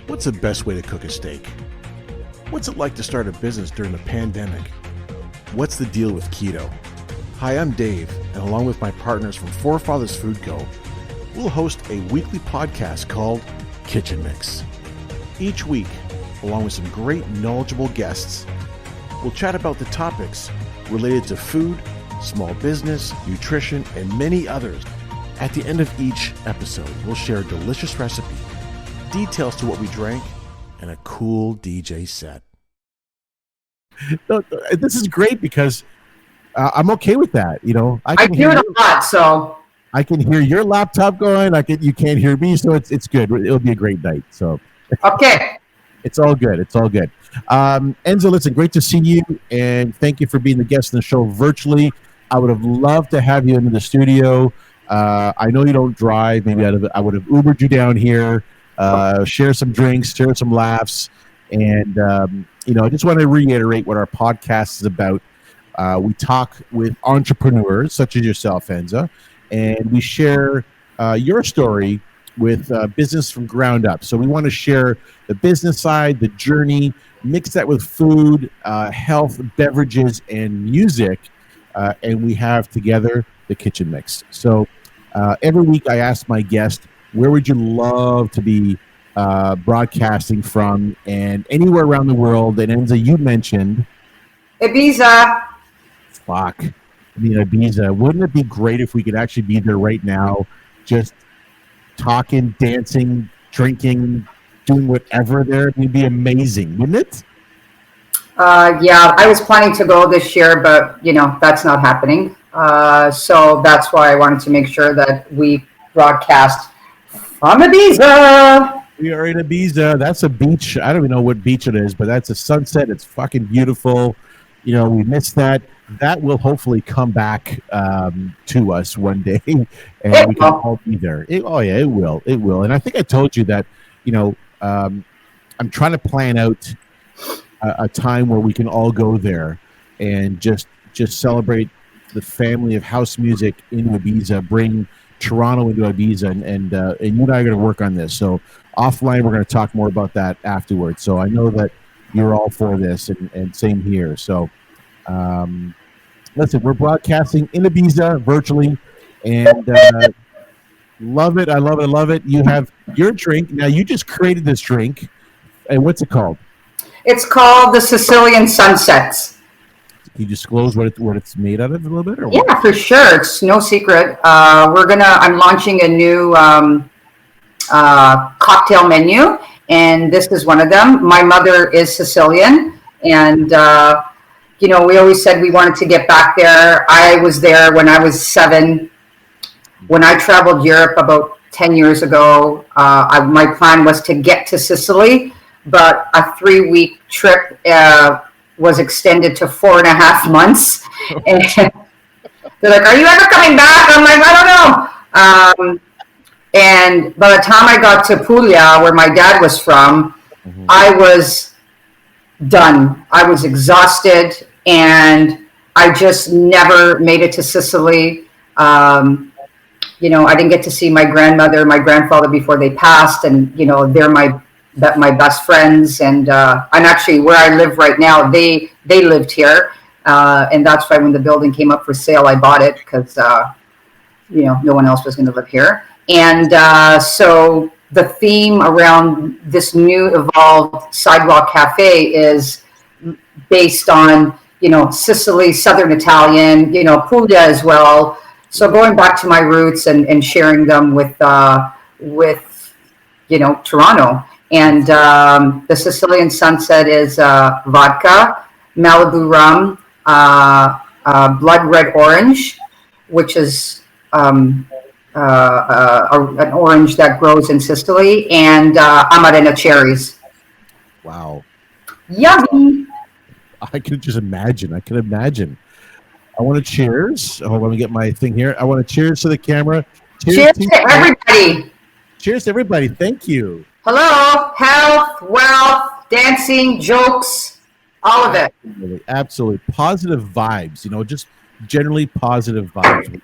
What's the best way to cook a steak? What's it like to start a business during the pandemic? What's the deal with keto? Hi, I'm Dave, and along with my partners from Forefathers Food Co., we'll host a weekly podcast called Kitchen Mix. Each week, along with some great knowledgeable guests, we'll chat about the topics related to food, small business, nutrition, and many others. At the end of each episode, we'll share a delicious recipe, details to what we drank, and a cool DJ set. This is great because I'm okay with that. You know, I hear it a lot, so I can hear your laptop going. You can't hear me, so it's good. It'll be a great night. So okay, it's all good. It's all good. Enza, listen, great to see you, and thank you for being the guest on the show virtually. I would have loved to have you into the studio. I know you don't drive. Maybe I would have Ubered you down here. Share some drinks, share some laughs, and I just want to reiterate what our podcast is about. We talk with entrepreneurs such as yourself, Enza, and we share your story with business from ground up. So we want to share the business side, the journey, mix that with food, health, beverages, and music, and we have together the Kitchen Mix. So every week I ask my guest, where would you love to be broadcasting from? And anywhere around the world. And Enza, you mentioned Ibiza. Fuck. I mean, Ibiza. Wouldn't it be great if we could actually be there right now, just talking, dancing, drinking, doing whatever there? It'd be amazing, wouldn't it? Yeah, I was planning to go this year, but that's not happening. So that's why I wanted to make sure that we broadcast from Ibiza. We are in Ibiza. That's a beach. I don't even know what beach it is, but that's a sunset. It's fucking beautiful. We missed that. That will hopefully come back to us one day, and we can all be there. It will. It will. And I think I told you that, I'm trying to plan out a time where we can all go there and just celebrate the family of house music into Ibiza, bring Toronto into Ibiza, and you and I are going to work on this. So offline, we're going to talk more about that afterwards. So I know that you're all for this, and same here. So listen, we're broadcasting in Ibiza virtually, and love it. I love it. I love it. You have your drink. Now, you just created this drink, and what's it called? It's called the Sicilian Sunsets. Can you disclose what it's made out of a little bit? Or what? Yeah, for sure. It's no secret. I'm launching a new cocktail menu, and this is one of them. My mother is Sicilian, and we always said we wanted to get back there. I was there when I was 7. When I traveled Europe about 10 years ago, my plan was to get to Sicily, but a 3-week trip was extended to 4.5 months. And they're like, "Are you ever coming back?" I'm like, "I don't know." And by the time I got to Puglia, where my dad was from, I was done. I was exhausted, and I just never made it to Sicily. I didn't get to see my grandmother, my grandfather before they passed, and they're my best friends, and actually where I live right now, they lived here, and that's why when the building came up for sale, I bought it because no one else was going to live here. And so the theme around this new evolved sidewalk cafe is based on Sicily, Southern Italian, Puglia as well. So going back to my roots and sharing them with Toronto. And the Sicilian Sunset is vodka, Malibu rum, blood red orange, which is an orange that grows in Sicily, and Amarena cherries. Wow. Yummy. I can just imagine. I want to cheers. Hold on, let me get my thing here. I want to cheers to the camera. Cheers to everybody. Cheers to everybody. Thank you. Hello, health, wealth, dancing, jokes, all of it. Absolutely. Positive vibes, just generally positive vibes.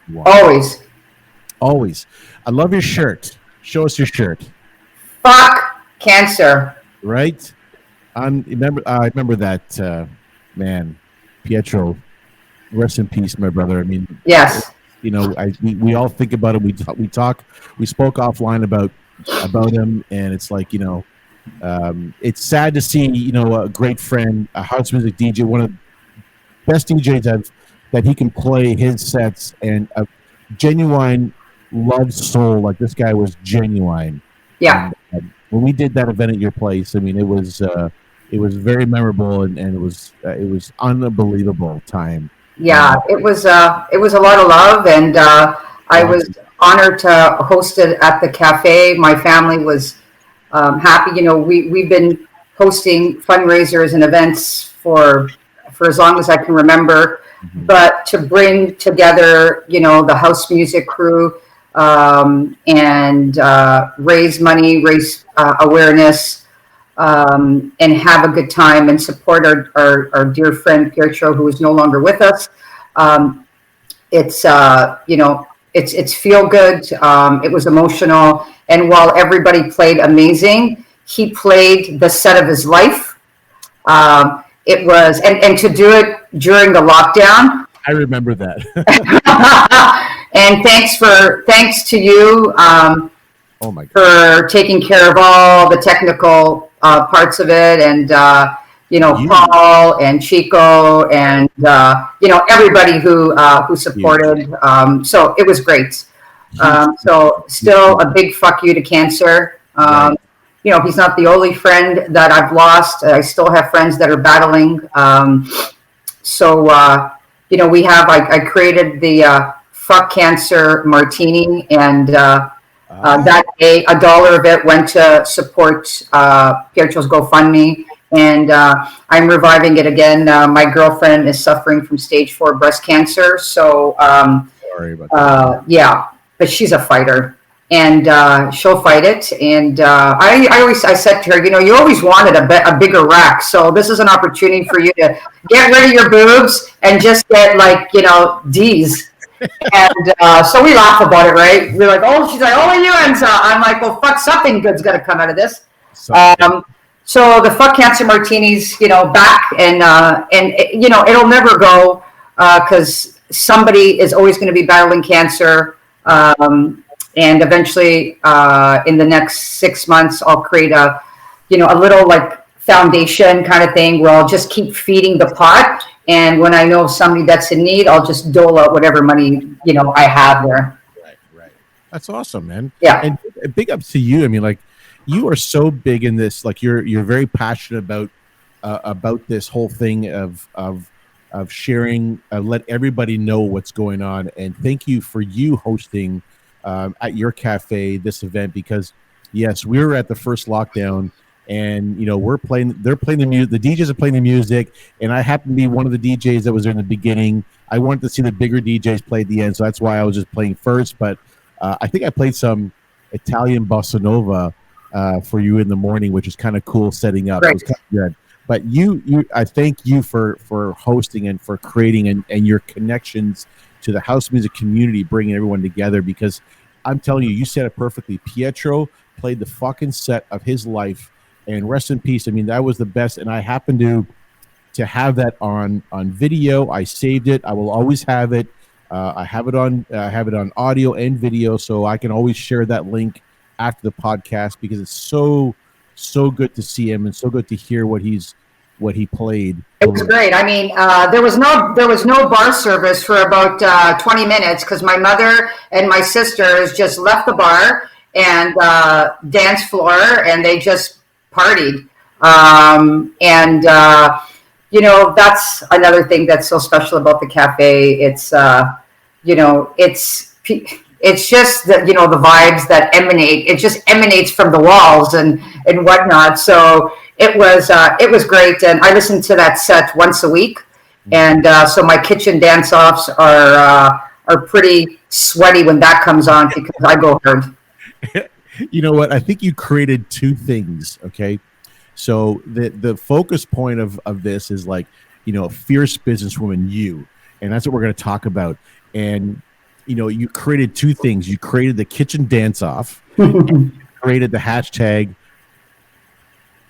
Always. I love your shirt. Show us your shirt. Fuck cancer. Right? I remember that, man, Pietro. Rest in peace, my brother. I mean, Yes. we all think about it. We spoke offline about him, and it's like, it's sad to see, a great friend, a house music DJ, one of the best DJs that he can play his sets, and a genuine love soul. Like, this guy was genuine. Yeah. And when we did that event at your place, I mean, it was very memorable, and it was unbelievable time. Yeah, it was a lot of love, and I was honored to host it at the cafe. My family was happy. We've been hosting fundraisers and events for as long as I can remember. Mm-hmm. But to bring together, the house music crew, and raise money, raise awareness, and have a good time and support our dear friend Pietro, who is no longer with us. It's it's feel good. It was emotional, and while everybody played amazing, he played the set of his life. It was, and to do it during the lockdown. I remember that. And thanks to you, oh my God, for taking care of all the technical parts of it, and Paul and Chico, and everybody who supported. So it was great. So still a big fuck you to cancer. Right. He's not the only friend that I've lost. I still have friends that are battling. We have. I created the Fuck Cancer Martini, and that day $1 of it went to support Pietro's GoFundMe, and I'm reviving it again. My girlfriend is suffering from stage 4 breast cancer, so sorry about that. yeah, but she's a fighter, and she'll fight it. And I said to her, you always wanted a bigger rack, so this is an opportunity for you to get rid of your boobs and just get D's. And so we laugh about it, right? We're like, she's like, you, Enza. I'm like, well, fuck, something good's got to come out of this. So the Fuck Cancer Martini's, back, and it'll never go, because somebody is always going to be battling cancer. And eventually, in the next 6 months, I'll create a little foundation kind of thing where I'll just keep feeding the pot. And when I know somebody that's in need, I'll just dole out whatever money, I have there. Right. That's awesome, man. Yeah. And big ups to you. I mean, you are so big in this. You're very passionate about this whole thing of sharing. Let everybody know what's going on. And thank you for you hosting at your cafe this event, because yes, we were at the first lockdown. And they're playing the music. The DJs are playing the music, and I happen to be one of the DJs that was there in the beginning. I wanted to see the bigger DJs play at the end, so that's why I was just playing first. But I think I played some Italian bossa nova for you in the morning, which is kind of cool setting up. Right. It was kind of good. But I thank you for hosting and for creating and your connections to the house music community, bringing everyone together. Because I'm telling you said it perfectly. Pietro played the fucking set of his life. And rest in peace. I mean, that was the best. And I happen to have that on video. I saved it. I will always have it. I have it on audio and video, so I can always share that link after the podcast, because it's so good to see him and so good to hear what he played. It was great. I mean, there was no bar service for about 20 minutes, because my mother and my sisters just left the bar and dance floor, and they just partied. That's another thing that's so special about the cafe. It's it's just the the vibes that emanate. It just emanates from the walls and whatnot. So it was great, and I listen to that set once a week, and so my kitchen dance offs are pretty sweaty when that comes on, because I go hard. You know what? I think you created two things. Okay, so the focus point of this is fierce businesswoman, and that's what we're going to talk about. And you created two things. You created the kitchen dance off, and you created the hashtag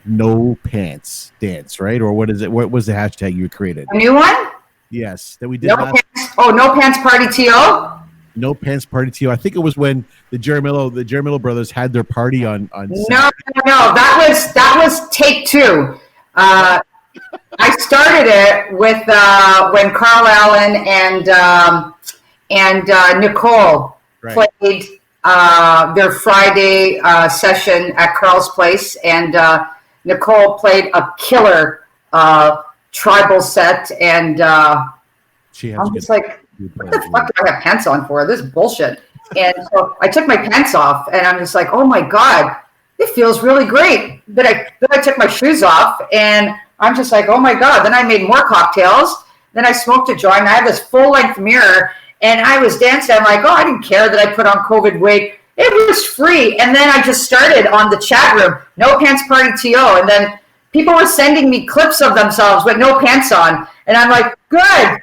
No Pants Dance, right? Or what is it? What was the hashtag you created? A new one? Yes, that we did. No pants. Oh, no pants party to. No Pants Party to. I think it was when the Jaramillo brothers had their party on. No. That was take two. I started it with when Carl Allen and Nicole played their Friday session at Carl's place, and Nicole played a killer tribal set, and I'm just like, what the fuck do I have pants on for? This is bullshit. And so I took my pants off, and I'm just like, oh my God, it feels really great. Then I took my shoes off, and I'm just like, oh my God. Then I made more cocktails. Then I smoked a joint. I had this full-length mirror, and I was dancing. I'm like, oh, I didn't care that I put on COVID weight. It was free. And then I just started on the chat room, no pants party TO. And then people were sending me clips of themselves with no pants on. And I'm like, good,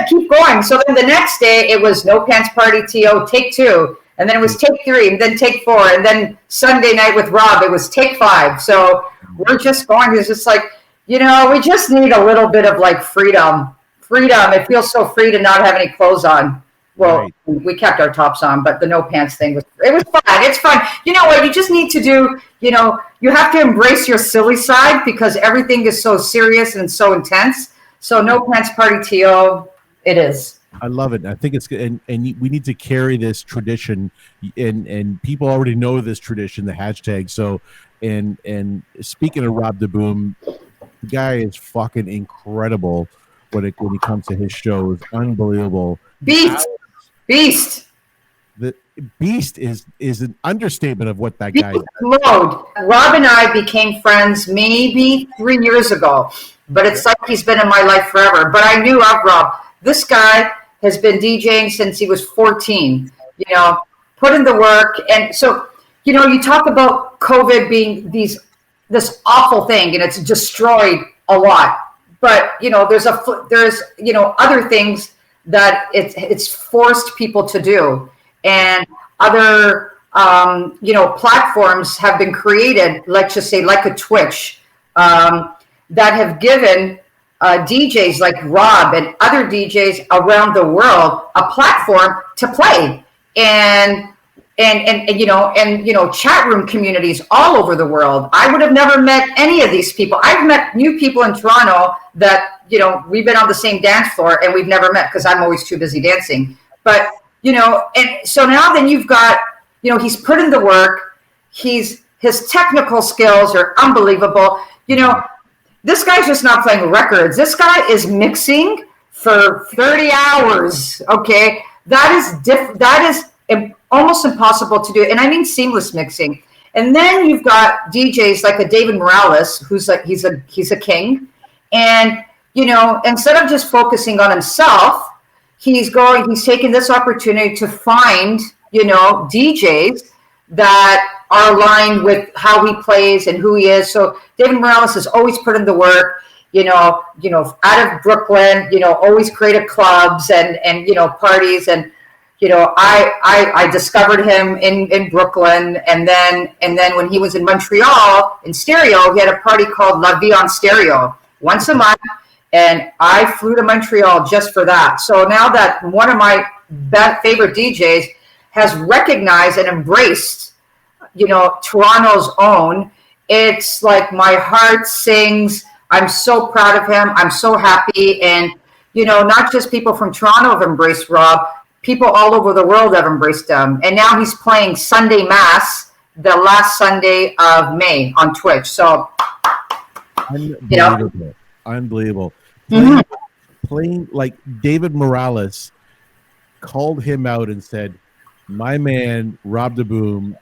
keep going. So then the next day it was no pants party TO, take two. And then it was take three, and then take four. And then Sunday night with Rob, it was take five. So we're just going. It's just like, we just need a little bit of like freedom. It feels so free to not have any clothes on. Well, we kept our tops on, but the no pants thing was fun. It's fun. You know what? You just need to do, you have to embrace your silly side because everything is so serious and so intense. So no pants party TO, it is. I love it. I think it's good. And we need to carry this tradition, and people already know this tradition, the hashtag. So, and speaking of Rob the Boom, the guy is fucking incredible when he comes to his shows. Unbelievable. Beast. The beast is an understatement of what that guy is. Load. Rob and I became friends maybe 3 years ago, but it's like he's been in my life forever. But I knew of Rob. This guy has been DJing since he was 14, put in the work. And so, you talk about COVID being this awful thing, and it's destroyed a lot. But, there's other things that it's forced people to do. And other, platforms have been created, let's just say like a Twitch, that have given DJs like Rob and other DJs around the world a platform to play, and chat room communities all over the world. I would have never met any of these people. I've met new people in Toronto that we've been on the same dance floor and we've never met because I'm always too busy dancing. But and so now then you've got he's put in the work. His technical skills are unbelievable. This guy's just not playing records. This guy is mixing for 30 hours. Okay, that is almost impossible to do, and I mean seamless mixing. And then you've got DJs like a David Morales, who's like he's a king, and instead of just focusing on himself, he's taking this opportunity to find DJs that are aligned with how he plays and who he is. So David Morales has always put in the work, out of Brooklyn, always created clubs and parties. And, I discovered him in Brooklyn. And then when he was in Montreal in stereo, he had a party called La Vie en Stereo once a month. And I flew to Montreal just for that. So now that one of my favorite DJs has recognized and embraced, Toronto's own, it's like my heart sings. I'm so proud of him. I'm so happy. And, not just people from Toronto have embraced Rob, people all over the world have embraced him. And now he's playing Sunday Mass the last Sunday of May on Twitch. So, Unbelievable. Mm-hmm. Playing like David Morales called him out and said, my man, Rob the Boom,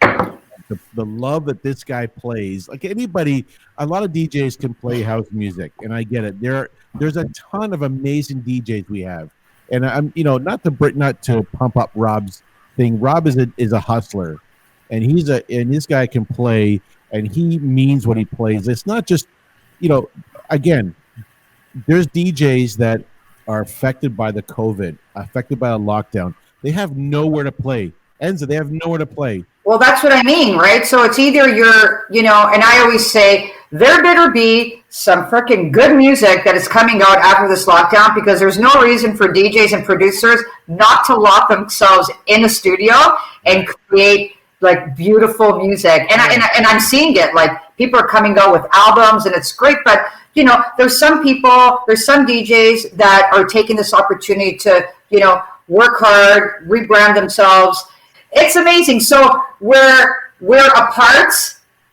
the love that this guy plays, like anybody, a lot of DJs can play house music, and I get it. There's a ton of amazing DJs we have, and I'm not to pump up Rob's thing. Rob is a hustler, and this guy can play, and he means what he plays. It's not just again, there's DJs that are affected by the COVID, affected by the lockdown. They have nowhere to play. Enza, they have nowhere to play. Well, that's what I mean, right? So it's either and I always say, there better be some freaking good music that is coming out after this lockdown, because there's no reason for DJs and producers not to lock themselves in a studio and create like beautiful music. And I'm seeing it, like people are coming out with albums and it's great, but you know, there's some DJs that are taking this opportunity to, you know, work hard, rebrand themselves. It's amazing. So we're apart,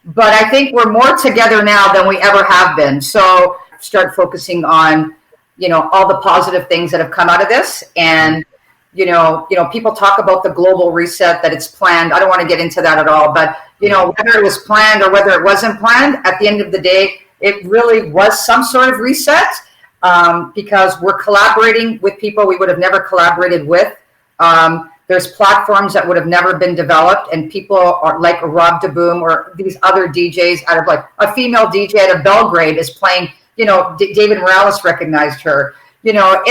but I think we're more together now than we ever have been. So start focusing on, you know, all the positive things that have come out of this. And, you know, people talk about the global reset, that it's planned. I don't want to get into that at all, but, you know, whether it was planned or whether it wasn't planned, at the end of the day, it really was some sort of reset, because we're collaborating with people we would have never collaborated with. There's platforms that would have never been developed, and people are like Rob DeBoom or these other DJs out of, like, a female DJ out of Belgrade is playing, you know, David Morales recognized her. You know,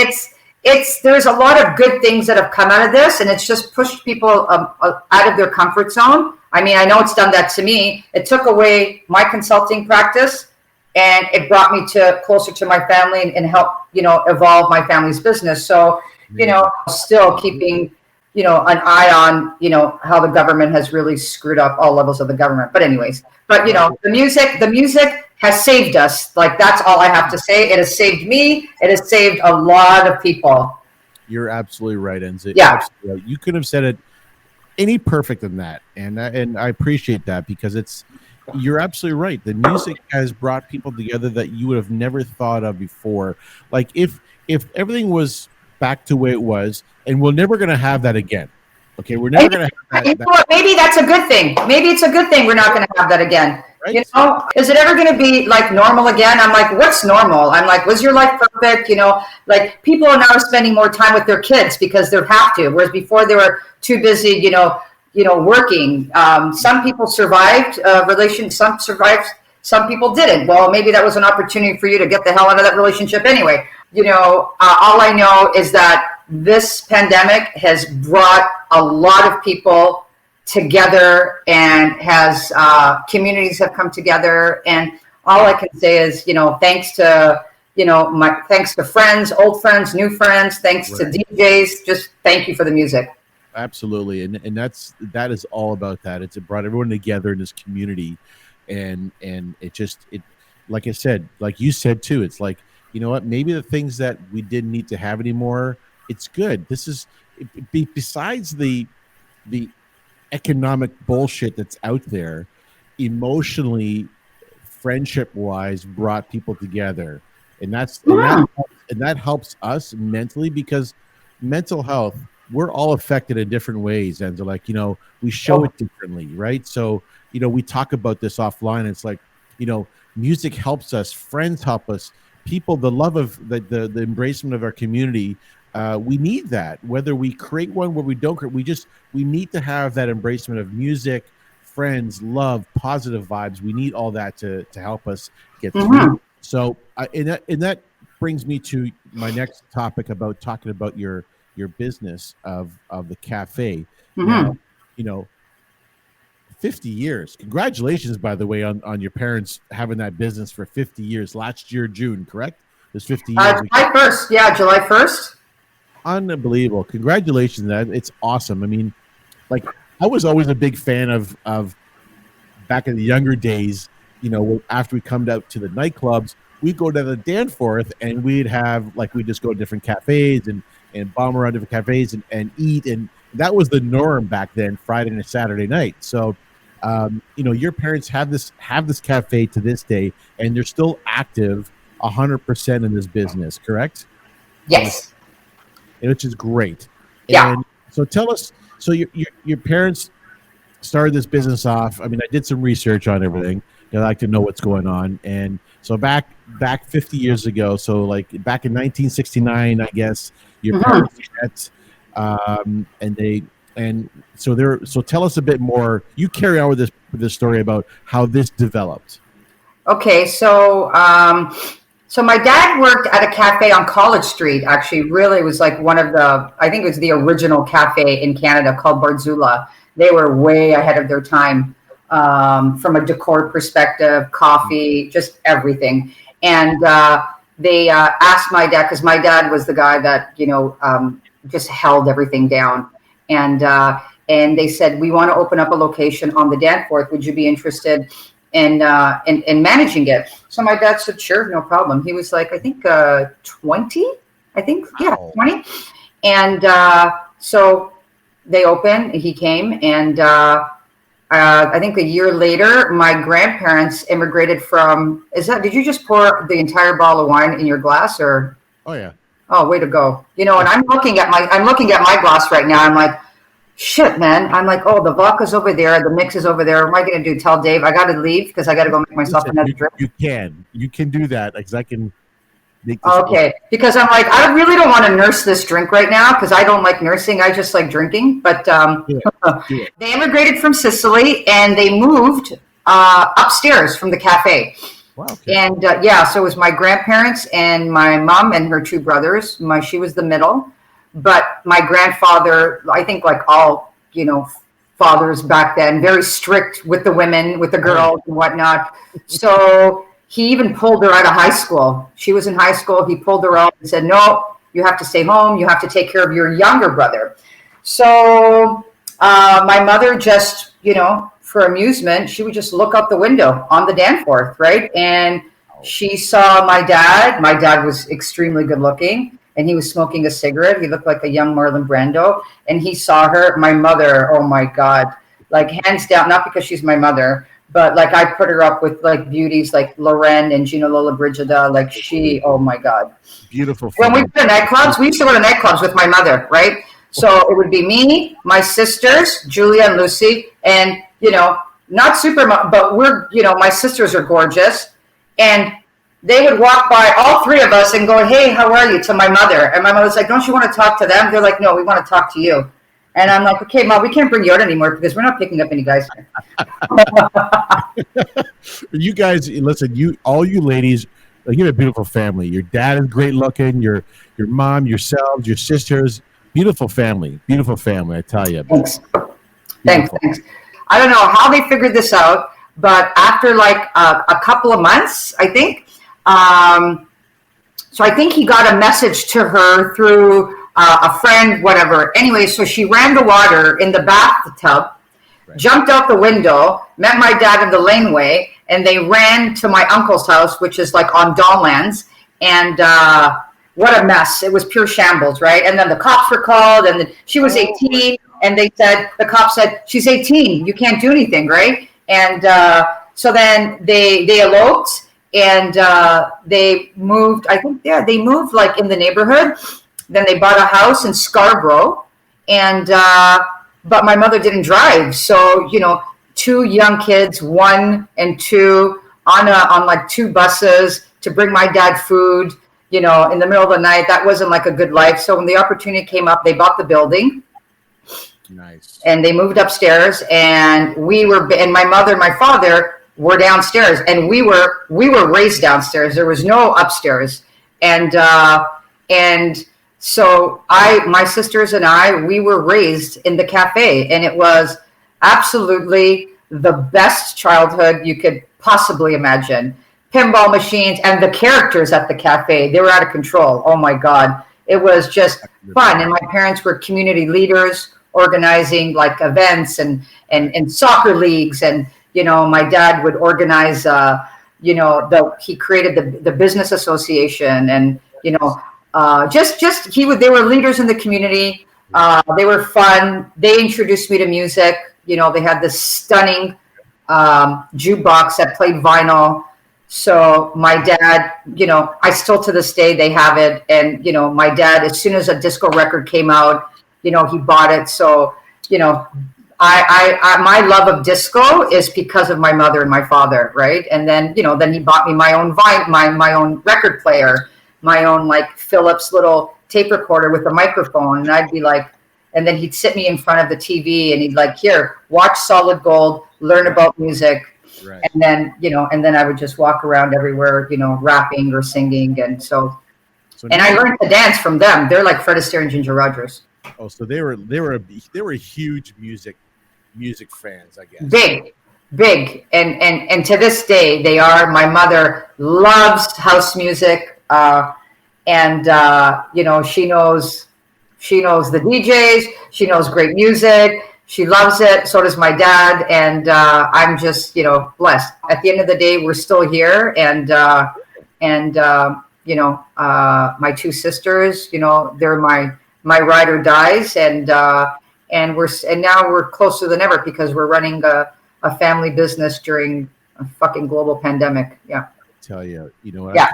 there's a lot of good things that have come out of this, and it's just pushed people out of their comfort zone. I mean, I know it's done that to me. It took away my consulting practice, and it brought me closer to my family and helped, you know, evolve my family's business. So, you know, still keeping, you know, an eye on, you know, how the government has really screwed up all levels of the government. But anyways, you know, the music has saved us. Like, that's all I have to say. It has saved me. It has saved a lot of people. You're absolutely right, Enza. Yeah. Absolutely right. You could have said it any perfect than that. And I appreciate that, because you're absolutely right. The music has brought people together that you would have never thought of before. Like, if everything was back to the way it was, and we're never going to have that again. Okay, we're never going to have that. You know what? Maybe that's a good thing. Maybe it's a good thing we're not going to have that again. Right? You know, is it ever going to be like normal again? I'm like, what's normal? I'm like, was your life perfect? You know, like, people are now spending more time with their kids because they have to, whereas before they were too busy, you know, working. Some people survived relations. Some survived. Some people didn't. Well, maybe that was an opportunity for you to get the hell out of that relationship anyway. You know, all I know is that this pandemic has brought a lot of people together, and has communities have come together. And all I can say is, you know, thanks to friends, old friends, new friends, thanks to DJs. Just thank you for the music. Absolutely, and that is all about that. It brought everyone together in this community, and it like I said, like you said too, it's like, you know what, maybe the things that we didn't need to have anymore, it's good. This is besides the economic bullshit that's out there, emotionally, friendship wise, brought people together, and that helps us mentally, because mental health, we're all affected in different ways, and like, you know, we show it differently, right? So, you know, we talk about this offline. It's like, you know, music helps us, friends help us, people, the love of the embracement of our community. We need that, whether we create one, where we don't create, we need to have that embracement of music, friends, love, positive vibes. We need all that to help us get through. So, and that brings me to my next topic about talking about your business of the cafe. Now, you know, 50 years. Congratulations, by the way, on your parents having that business for 50 years. Last year, June, correct? It was 50 years. July 1st. Yeah, July 1st. Unbelievable. Congratulations. It's awesome. I mean, like, I was always a big fan of back in the younger days, you know, after we come out to the nightclubs, we'd go to the Danforth, and we'd just go to different cafes and bomb around different cafes and eat. And that was the norm back then, Friday and Saturday night. So, you know, your parents have this cafe to this day, and they're still active 100% in this business, correct? Yes. Which is great. Yeah. And so tell us, so your parents started this business off. I mean, I did some research on everything. I like to know what's going on. And so back 50 years ago, so like back in 1969, I guess, your parents met, so tell us a bit more. You carry on with this story about how this developed. Okay, so my dad worked at a cafe on College Street. Actually, really was like one of I think it was the original cafe in Canada, called Barzula. They were way ahead of their time. from a decor perspective, coffee, just everything. And they asked my dad, because my dad was the guy that, just held everything down. And they said, we want to open up a location on the Danforth. Would you be interested in managing it? So my dad said, sure, no problem. He was like, I think 20, yeah, 20. And so they opened, he came, and I think a year later, my grandparents immigrated from, did you just pour the entire bottle of wine in your glass, or? Oh yeah. Oh, way to go. And I'm looking at my glass right now. I'm like, shit, man. I'm like, oh, the vodka's over there. The mix is over there. What am I going to do? Tell Dave I got to leave because I got to go make myself another drink? You can do that because I can make this. Okay. Because I'm like, I really don't want to nurse this drink right now because I don't like nursing. I just like drinking. But Do it. they immigrated from Sicily and they moved upstairs from the cafe. Wow, okay. And so it was my grandparents and my mom and her two brothers. She was the middle. But my grandfather, I think like all, fathers back then, very strict with the women, with the girls and whatnot. So he even pulled her out of high school. She was in high school. He pulled her out and said, no, you have to stay home. You have to take care of your younger brother. So my mother just, for amusement, she would just look out the window on the Danforth, right? And she saw my dad. My dad was extremely good looking. And he was smoking a cigarette. He looked like a young Marlon Brando. And he saw her, my mother, oh my God, like hands down, not because she's my mother, but like I put her up with like beauties like Loren and Gina Lollobrigida. Like oh my God. Beautiful. When we go to nightclubs, we used to go to nightclubs with my mother, right? So it would be me, my sisters, Julia and Lucy, and, not super, but my sisters are gorgeous. And they would walk by, all three of us, and go, hey, how are you, to my mother. And my mother's like, don't you want to talk to them? They're like, no, we want to talk to you. And I'm like, okay, Mom, we can't bring you out anymore because we're not picking up any guys. You guys, listen, all you ladies, you have a beautiful family. Your dad is great looking. Your mom, yourselves, your sisters, beautiful family, I tell you. Thanks. Thanks. I don't know how they figured this out, but after like a couple of months, I think, so I think he got a message to her through a friend, whatever. Anyway, so she ran the water in the bathtub, jumped out the window, met my dad in the laneway, and they ran to my uncle's house, which is like on Dawnlands. And what a mess. It was pure shambles, right? And then the cops were called, and she was 18, and the cop said, she's 18, you can't do anything, right? And so then they eloped. And they moved, I think, they moved like in the neighborhood. Then they bought a house in Scarborough. And, but my mother didn't drive. So, two young kids, 1 and 2, on like 2 buses to bring my dad food, in the middle of the night. That wasn't like a good life. So when the opportunity came up, they bought the building. Nice. And they moved upstairs. And and my mother and my father were downstairs, and we were raised downstairs. There was no upstairs. And so my sisters and we were raised in the cafe, and it was absolutely the best childhood you could possibly imagine. Pinball machines and the characters at the cafe, they were out of control. Oh my God. It was just fun. And my parents were community leaders, organizing like events and soccer leagues. And my dad would organize, he created the business association, and, they were leaders in the community. They were fun. They introduced me to music. They had this stunning jukebox that played vinyl. So my dad, I still to this day, they have it. And, my dad, as soon as a disco record came out, he bought it. So, I my love of disco is because of my mother and my father, right? And then, then he bought me my own my own record player, my own like Philips little tape recorder with a microphone. And I'd be like, and then he'd sit me in front of the TV and he'd like, here, watch Solid Gold, learn about music. Right. And then, and then I would just walk around everywhere, rapping or singing. And and I learned to dance from them. They're like Fred Astaire and Ginger Rogers. Oh, so they were huge music fans, I guess. Big. big, and to this day they are. My mother loves house music, and she knows the DJs. She knows great music. She loves it. So does my dad, and I'm just blessed. At the end of the day, we're still here, and my two sisters, they're my ride or dies, and now we're closer than ever because we're running a family business during a fucking global pandemic. Yeah. Tell you, Yeah.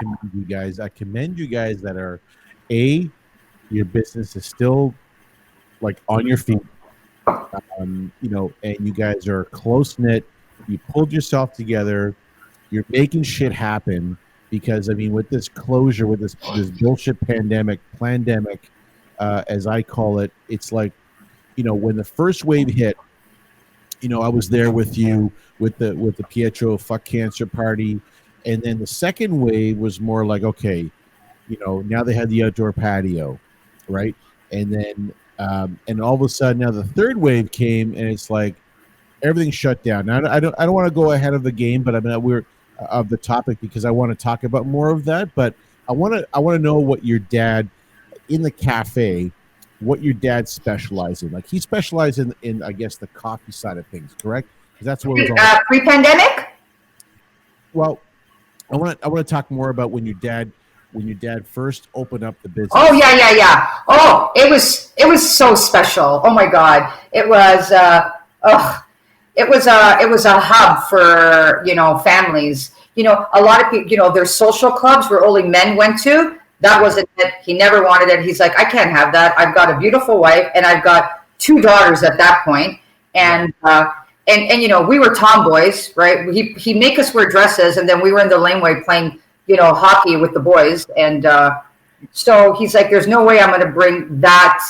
I commend you guys that are your business is still like on your feet, and you guys are close knit. You pulled yourself together. You're making shit happen because with this closure, with this bullshit pandemic, as I call it, it's like, when the first wave hit, I was there with you with the Pietro fuck cancer party. And then the second wave was more like, okay, now they had the outdoor patio, right? And then, and all of a sudden now the third wave came and it's like everything shut down. Now I don't want to go ahead of the game, but we're of the topic because I want to talk about more of that. But I want to know what your dad in the cafe, what your dad specialized in. Like he specialized in I guess the coffee side of things, correct? Because that's what it was all pre-pandemic. Well, I want to talk more about when your dad first opened up the business. Oh yeah. Oh, it was so special. Oh my God, it was it was a hub for families. A lot of people. There's social clubs where only men went to. That wasn't it. He never wanted it. He's like, I can't have that. I've got a beautiful wife and I've got 2 daughters at that point, and we were tomboys, right? He make us wear dresses, and then we were in the laneway playing, hockey with the boys, and so he's like, "There's no way I'm going to bring that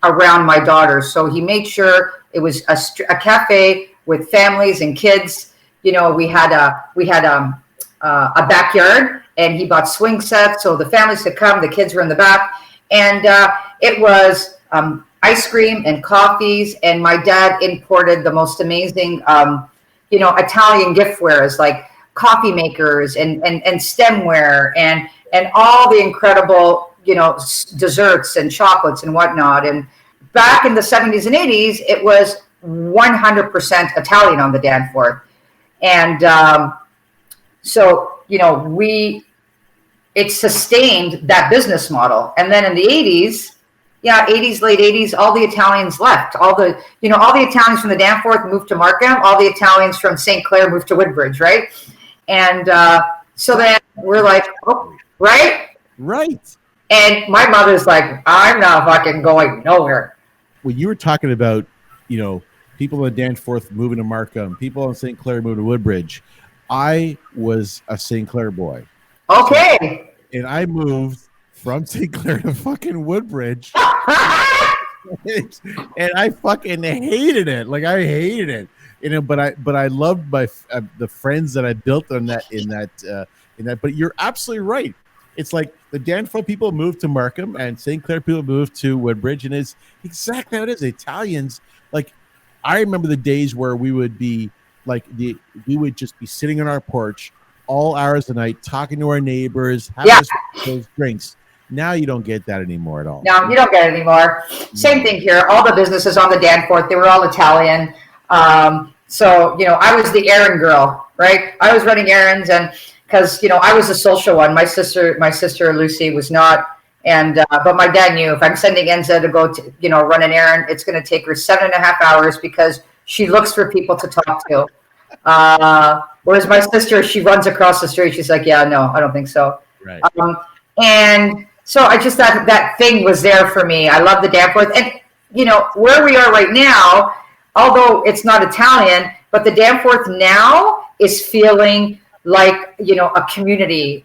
around my daughters." So he made sure it was a cafe with families and kids. We had a backyard, and he bought swing sets so the families could come. The kids were in the back, and it was ice cream and coffees, and my dad imported the most amazing, Italian giftwares like coffee makers and stemware and all the incredible, desserts and chocolates and whatnot. And back in the 70s and 80s, it was 100% Italian on the Danforth. And it sustained that business model. And then in the 80s, late 80s, all the Italians left. All the Italians from the Danforth moved to Markham. All the Italians from St. Clair moved to Woodbridge, right? And so then we're like, oh, right? Right. And my mother's like, I'm not fucking going nowhere. When you were talking about, people in Danforth moving to Markham, people in St. Clair moving to Woodbridge, I was a St. Clair boy. Okay. So, and I moved from St. Clair to fucking Woodbridge. And I fucking hated it. Like I hated it. But I loved my the friends that I built in that. But you're absolutely right. It's like the Danforth people moved to Markham and St. Clair people moved to Woodbridge, and it's exactly how it is. The Italians, like I remember the days where we would be like we would just be sitting on our porch all hours of the night talking to our neighbors, having those drinks. Now you don't get that anymore at all. No, you don't get it anymore. Same thing here. All the businesses on the Danforth, they were all Italian. So, I was the errand girl, right? I was running errands, and because, I was the social one. My sister Lucy was not. And, but my dad knew if I'm sending Enza to go to, run an errand, it's going to take her 7.5 hours because she looks for people to talk to. Whereas my sister, she runs across the street. She's like, yeah, no, I don't think so. Right. And so I just thought that thing was there for me. I love the Danforth. And, where we are right now, although it's not Italian, but the Danforth now is feeling like, a community.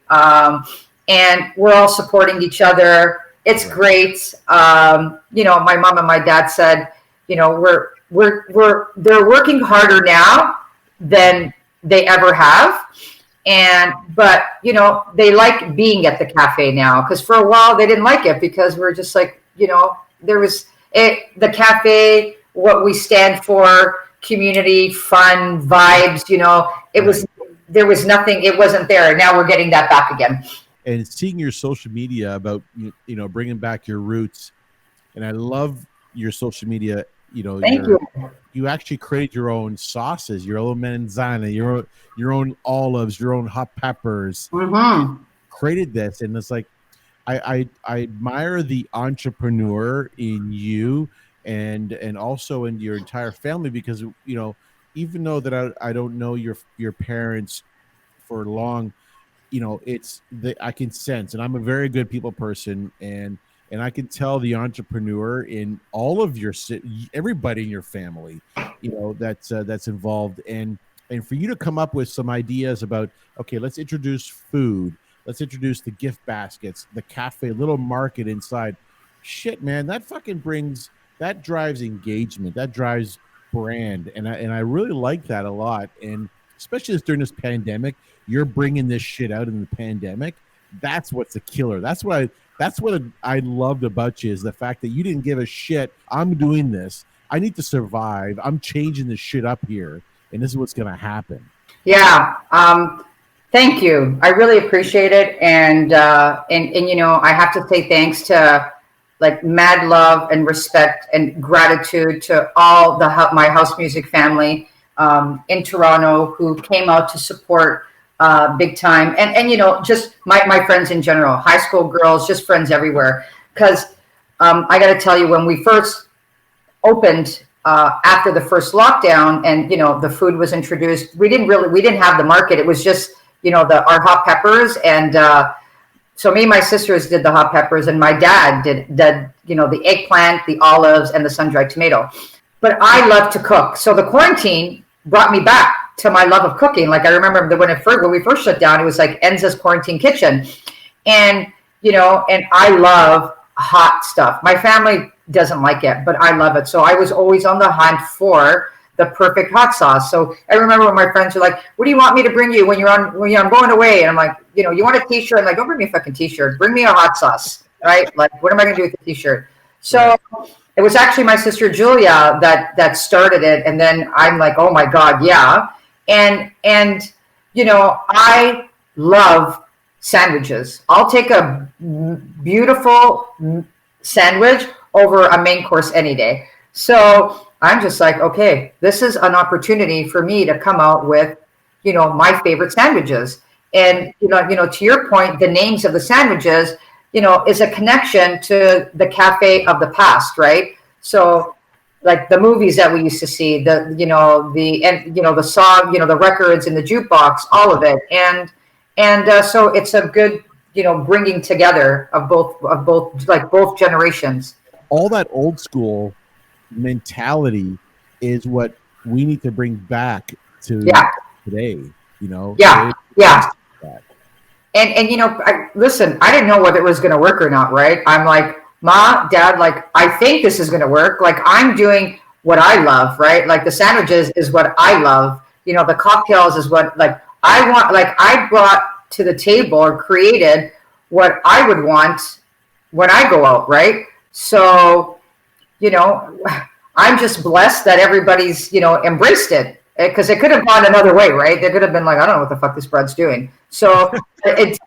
And we're all supporting each other. It's great. My mom and my dad said, they're working harder now than they ever have. But they like being at the cafe now, because for a while they didn't like it because we're just like, there was the cafe, what we stand for, community, fun, vibes, there was nothing, it wasn't there. Now we're getting that back again. And seeing your social media about, bringing back your roots. And I love your social media, Thank you. You actually create your own sauces, your own manzana, your own olives, your own hot peppers. Mm-hmm. Created this, and it's like I admire the entrepreneur in you and also in your entire family, because even though that I don't know your parents for long, it's I can sense, and I'm a very good people person, and I can tell the entrepreneur in all of everybody in your family, that's involved, and for you to come up with some ideas about, okay, let's introduce food, let's introduce the gift baskets, the cafe, little market inside. Shit, man, that drives engagement, that drives brand, and I really like that a lot, and especially during this pandemic, you're bringing this shit out in the pandemic. That's what's the killer. That's what I loved about you, is the fact that you didn't give a shit. I'm doing this. I need to survive. I'm changing this shit up here, and this is what's going to happen. Yeah. Thank you. I really appreciate it. And I have to say thanks to mad love and respect and gratitude to all my house music family in Toronto who came out to support big time. And just my friends in general, high school girls, just friends everywhere. Because I got to tell you, when we first opened after the first lockdown and, the food was introduced, we didn't have the market. It was just, our hot peppers. And so me and my sisters did the hot peppers, and my dad did the eggplant, the olives, and the sun-dried tomato. But I love to cook. So the quarantine brought me back to my love of cooking. Like I remember when we first shut down, it was like Enza's quarantine kitchen. And, and I love hot stuff. My family doesn't like it, but I love it. So I was always on the hunt for the perfect hot sauce. So I remember when my friends were like, what do you want me to bring you when I'm going away? And I'm like, you want a t-shirt? I'm like, don't bring me a fucking t-shirt. Bring me a hot sauce, right? Like, what am I going to do with the t-shirt? So it was actually my sister Julia that started it. And then I'm like, oh my God, yeah. And I love sandwiches. I'll take a beautiful sandwich over a main course any day. So I'm just like, okay, this is an opportunity for me to come out with, my favorite sandwiches. And, to your point, the names of the sandwiches, is a connection to the cafe of the past, right? So like the movies that we used to see, the song, the records in the jukebox, all of it. And so it's a good, bringing together of both generations. All that old school mentality is what we need to bring back to today, Yeah. And listen, I didn't know whether it was going to work or not, right? I'm like, Ma, Dad, I think this is going to work. Like, I'm doing what I love, right? Like, the sandwiches is what I love. The cocktails is what, I want. Like, I brought to the table or created what I would want when I go out, right? So, I'm just blessed that everybody's, embraced it. Because it could have gone another way, right? They could have been like, I don't know what the fuck this bread's doing. So it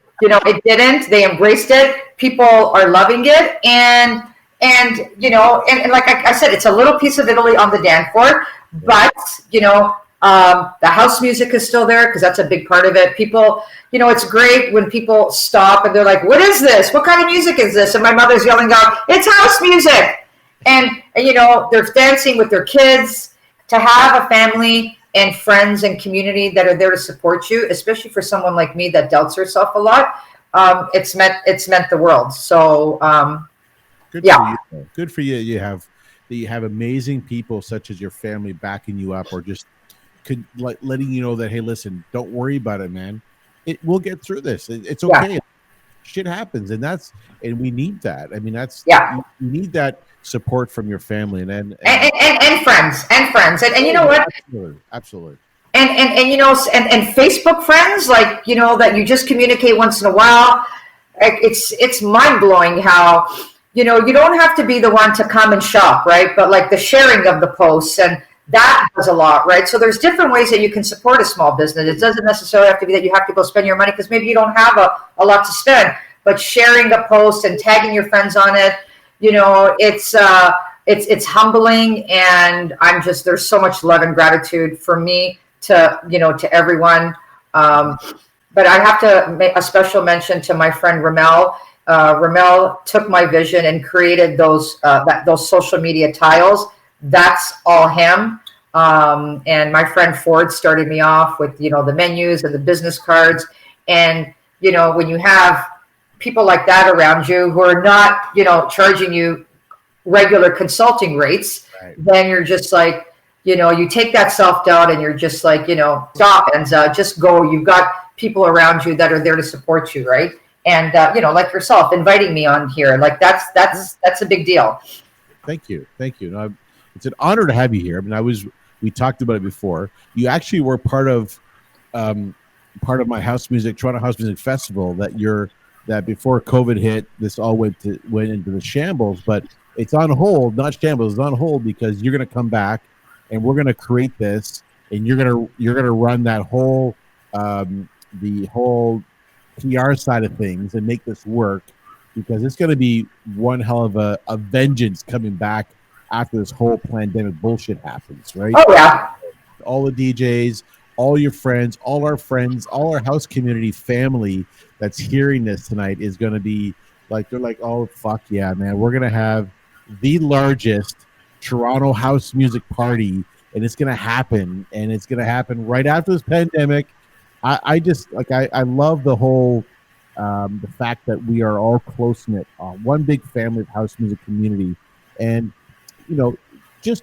didn't. They embraced it. People are loving it, and like I said, it's a little piece of Italy on the dance floor, but the house music is still there because that's a big part of it. People, it's great when people stop and they're like, "What is this? What kind of music is this?" And my mother's yelling out, "It's house music!" And they're dancing with their kids. To have a family and friends and community that are there to support you, especially for someone like me that doubts herself a lot, it's meant the world. So, Good for you. You have amazing people such as your family backing you up, or just letting you know that, hey, listen, don't worry about it, man. We'll get through this. It's okay. Yeah. Shit happens, and we need that. I mean, you need that support from your family and friends and you know what, absolutely and Facebook friends, that you just communicate once in a while. It's mind-blowing how you don't have to be the one to come and shop, right? But the sharing of the posts and that does a lot, right? So there's different ways that you can support a small business. It doesn't necessarily have to be that you have to go spend your money, because maybe you don't have a lot to spend, but sharing a post and tagging your friends on it, it's humbling. And there's so much love and gratitude for me to everyone. But I have to make a special mention to my friend Ramel. Ramel took my vision and created those social media tiles. That's all him. And my friend Ford started me off with, the menus and the business cards. And, when you have people like that around you who are not, charging you regular consulting rates, right, then you're just like, you take that self-doubt and you're just like, stop, Enza, just go. You've got people around you that are there to support you, right? And, like yourself, inviting me on here, like that's a big deal. Thank you. No, it's an honor to have you here. I mean, we talked about it before. You actually were part of my Toronto House Music Festival that before COVID hit, this all went into the shambles, but it's on hold, not shambles, it's on hold because you're going to come back and we're going to create this, and you're going to run that whole, the whole PR side of things and make this work, because it's going to be one hell of a vengeance coming back after this whole pandemic bullshit happens, right? Oh, yeah. All the DJs, all your friends, all our house community family that's hearing this tonight is going to be like, they're like, oh, fuck yeah, man. We're going to have the largest Toronto house music party, and it's going to happen. And it's going to happen right after this pandemic. I love the whole, the fact that we are all close-knit, one big family of house music community. And, just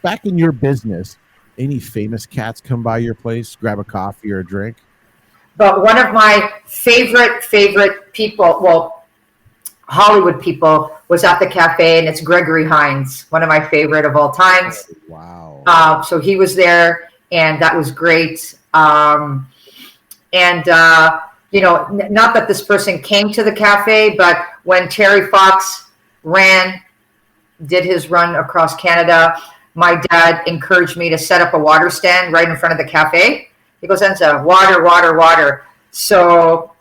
back in your business, any famous cats come by your place, grab a coffee or a drink? But one of my favorite people, well, Hollywood people, was at the cafe, and it's Gregory Hines, one of my favorite of all times. Wow. So he was there, and that was great. Not that this person came to the cafe, but when Terry Fox did his run across Canada, my dad encouraged me to set up a water stand right in front of the cafe. He goes, Enza, water. So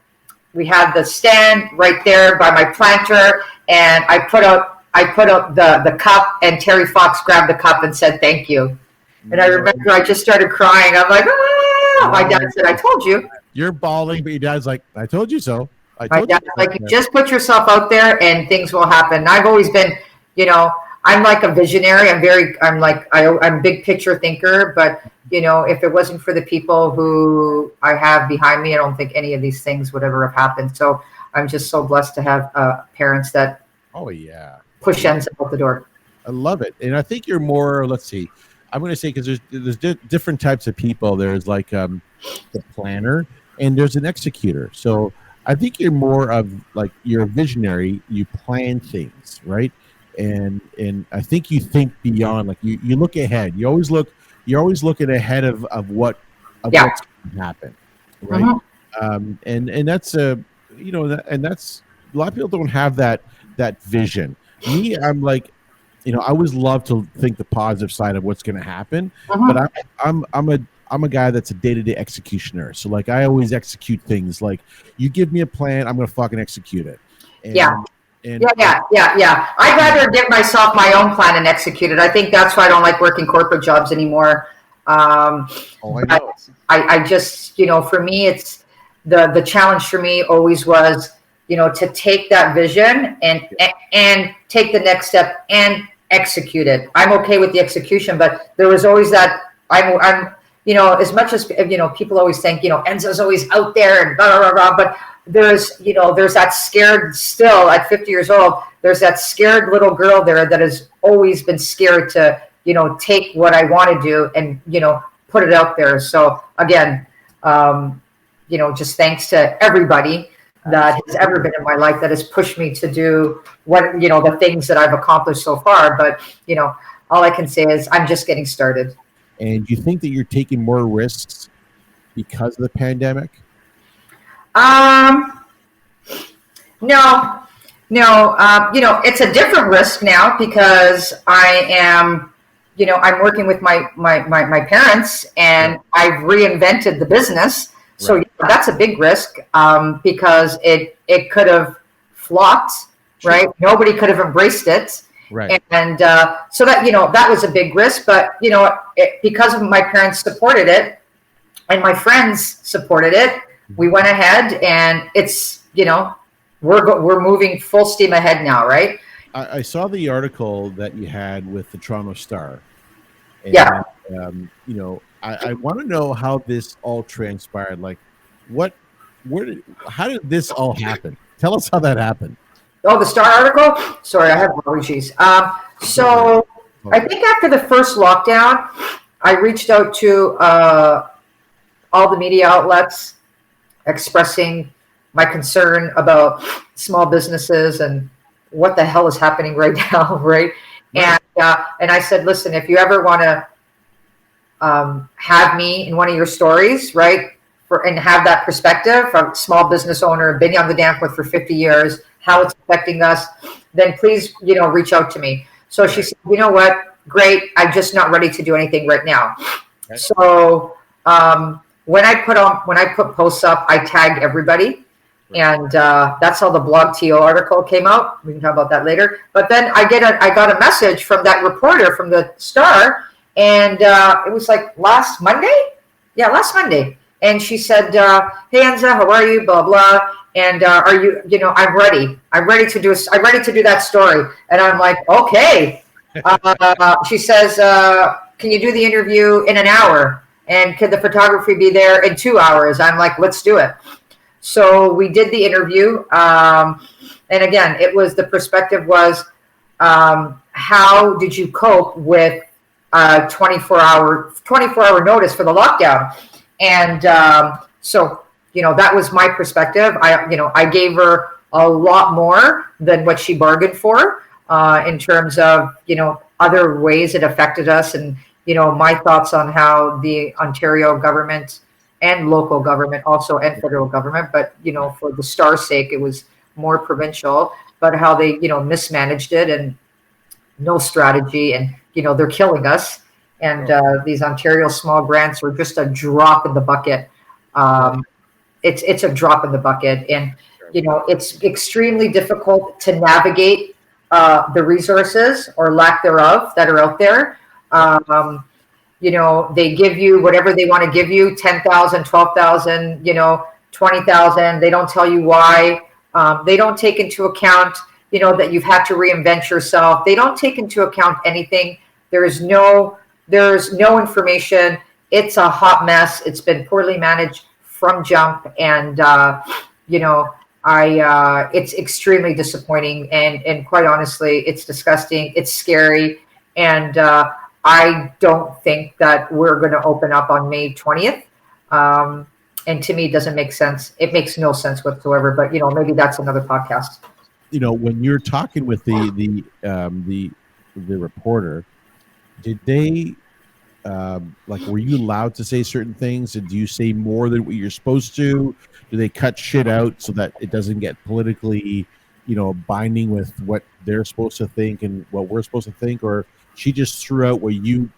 we had the stand right there by my planter, and I put up the cup, and Terry Fox grabbed the cup and said, thank you. And I remember I just started crying. I'm like, ah! My dad said, I told you. You're bawling, but your dad's like, I told you so. My dad's like, you just put yourself out there and things will happen. I've always been, I'm like a visionary. I'm big picture thinker, but if it wasn't for the people who I have behind me, I don't think any of these things would ever have happened. So I'm just so blessed to have parents that push Enza out the door. I love it. And I think you're more, let's see, I'm going to say, because there's different types of people. There's like the planner, and there's an executor. So I think you're more of like, you're a visionary. You plan things, right? And I think you think beyond. Like you look ahead. You're always looking ahead of what's going to happen, right? Mm-hmm. And that's and that's a lot of people don't have that vision. Me, I'm like, I always love to think the positive side of what's going to happen, but I'm a guy that's a day-to-day executioner. So like, I always execute things. Like, you give me a plan, I'm going to fucking execute it. Yeah. I'd rather give myself my own plan and execute it. I think that's why I don't like working corporate jobs anymore. I know. I just, for me, it's the challenge for me always was, to take that vision and take the next step and execute it. I'm okay with the execution, but there was always that I'm as much as, people always think, Enza's always out there and blah, blah, blah, but there's that scared, still at 50 years old, there's that scared little girl there that has always been scared to, take what I want to do and, put it out there. So again, just thanks to everybody that has ever been in my life that has pushed me to do what, the things that I've accomplished so far. But, all I can say is I'm just getting started. And do you think that you're taking more risks because of the pandemic? No. It's a different risk now because I am, I'm working with my parents, and I've reinvented the business. So that's a big risk, because it could have flopped, right? Nobody could have embraced it. Right. And so that, that was a big risk, but, because of my parents supported it and my friends supported it, we went ahead, and it's, we're moving full steam ahead now, right? I saw the article that you had with the Toronto Star. And, I want to know how this all transpired. Like, how did this all happen? Tell us how that happened. Oh, the Star article? Sorry, I have allergies. So I think after the first lockdown, I reached out to all the media outlets expressing my concern about small businesses and what the hell is happening right now, right? And I said, listen, if you ever want to have me in one of your stories, right, and have that perspective from small business owner, been on the dam for 50 years, how it's affecting us, then please, reach out to me. So she said, you know what, great, I'm just not ready to do anything right now. Okay. So when I put posts up, I tag everybody. And that's how the Blog TO article came out. We can talk about that later. But then I got a message from that reporter from the Star, and it was like last Monday. Yeah, last Monday. And she said, "Hey Enza, how are you? Blah blah. And are you? I'm ready. I'm ready to do that story." And I'm like, "Okay." She says, "Can you do the interview in an hour? And could the photography be there in 2 hours?" I'm like, "Let's do it." So we did the interview, and again, the perspective was, how did you cope with 24-hour notice for the lockdown? And so that was my perspective. I gave her a lot more than what she bargained for, in terms of other ways it affected us, and my thoughts on how the Ontario government and local government also, and federal government, but for the Star's sake, it was more provincial, but how they mismanaged it, and no strategy, and they're killing us, and these Ontario small grants were just a drop in the bucket. It's a drop in the bucket, and it's extremely difficult to navigate the resources or lack thereof that are out there. They give you whatever they want to give you, 10,000, 12,000, 20,000. They don't tell you why. They don't take into account, that you've had to reinvent yourself. They don't take into account anything. There's no information. It's a hot mess. It's been poorly managed from jump. And, it's extremely disappointing. And quite honestly, it's disgusting. It's scary. And, I don't think that we're going to open up on May 20th. And to me, it doesn't make sense. It makes no sense whatsoever. But, maybe that's another podcast. When you're talking with the reporter, did they, were you allowed to say certain things? And do you say more than what you're supposed to? Do they cut shit out so that it doesn't get politically, binding with what they're supposed to think and what we're supposed to think? Or she just threw out what you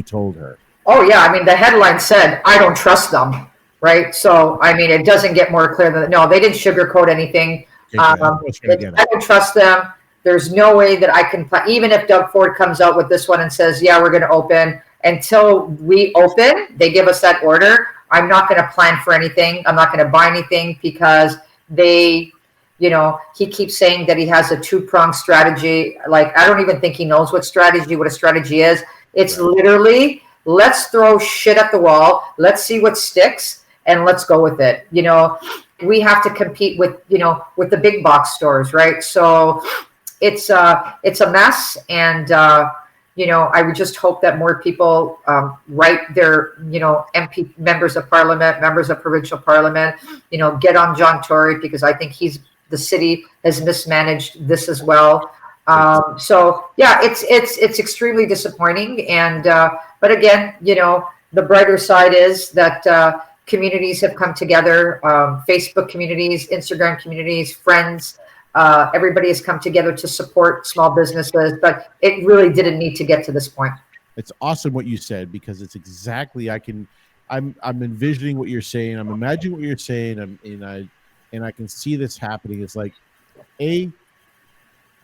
told her? Oh yeah, I mean, the headline said, "I don't trust them," right? So I mean, it doesn't get more clear than no. They didn't sugarcoat anything. I don't trust them. There's no way that I can even if Doug Ford comes out with this one and says, "Yeah, we're going to open." Until we open, they give us that order. I'm not going to plan for anything. I'm not going to buy anything because they. He keeps saying that he has a 2-pronged strategy. Like, I don't even think he knows what a strategy is. It's literally, let's throw shit at the wall. Let's see what sticks and let's go with it. We have to compete with the big box stores, right? So it's a mess. And, I would just hope that more people write their, MP members of parliament, members of provincial parliament, get on John Tory, because I think the city has mismanaged this as well. So yeah, it's extremely disappointing. And but again, the brighter side is that communities have come together. Facebook communities, Instagram communities, friends. Everybody has come together to support small businesses, but it really didn't need to get to this point. It's awesome what you said, because it's exactly, I'm envisioning what you're saying. I'm imagining what you're saying. And I can see this happening. It's like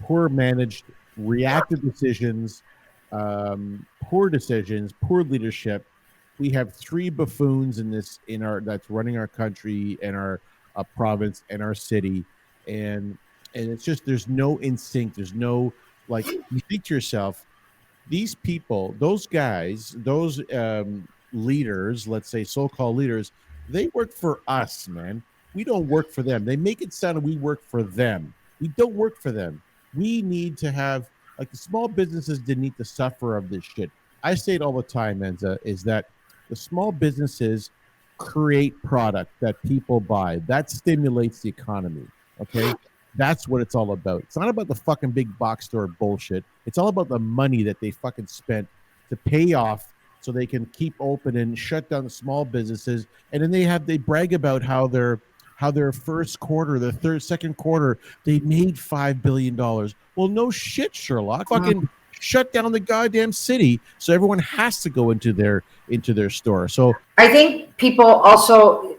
poor managed, reactive decisions, poor decisions, poor leadership. We have three buffoons that's running our country and our province and our city, and it's just, there's no instinct. There's no, like, you think to yourself, these people, those guys, those leaders, let's say so-called leaders, they work for us, man. We don't work for them. They make it sound we work for them. We don't work for them. We need to have, like, the small businesses didn't need to suffer of this shit. I say it all the time, Enza, is that the small businesses create product that people buy. That stimulates the economy. Okay. That's what it's all about. It's not about the fucking big box store bullshit. It's all about the money that they fucking spent to pay off so they can keep open and shut down the small businesses. And then they brag about how their first quarter, second quarter, they made $5 billion. Well, no shit, Sherlock. Fucking shut down the goddamn city, so everyone has to go into their store. So I think people also,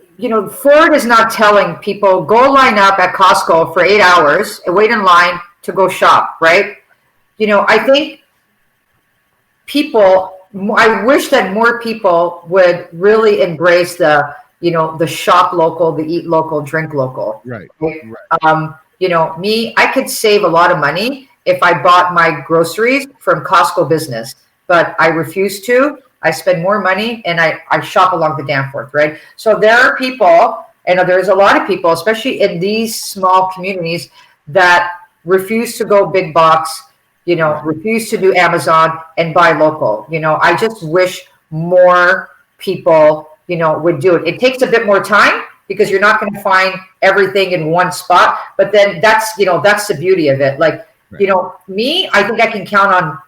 Ford is not telling people, go line up at Costco for 8 hours and wait in line to go shop, right? I think I wish that more people would really embrace the shop local, the eat local, drink local. Right. Me, I could save a lot of money if I bought my groceries from Costco Business, but I refuse to. I spend more money and I shop along the Danforth, right? So there are people, and there's a lot of people, especially in these small communities, that refuse to go big box, refuse to do Amazon and buy local. I just wish more people, would do it. It takes a bit more time because you're not going to find everything in one spot, but then that's the beauty of it. Like, me, I think I can count on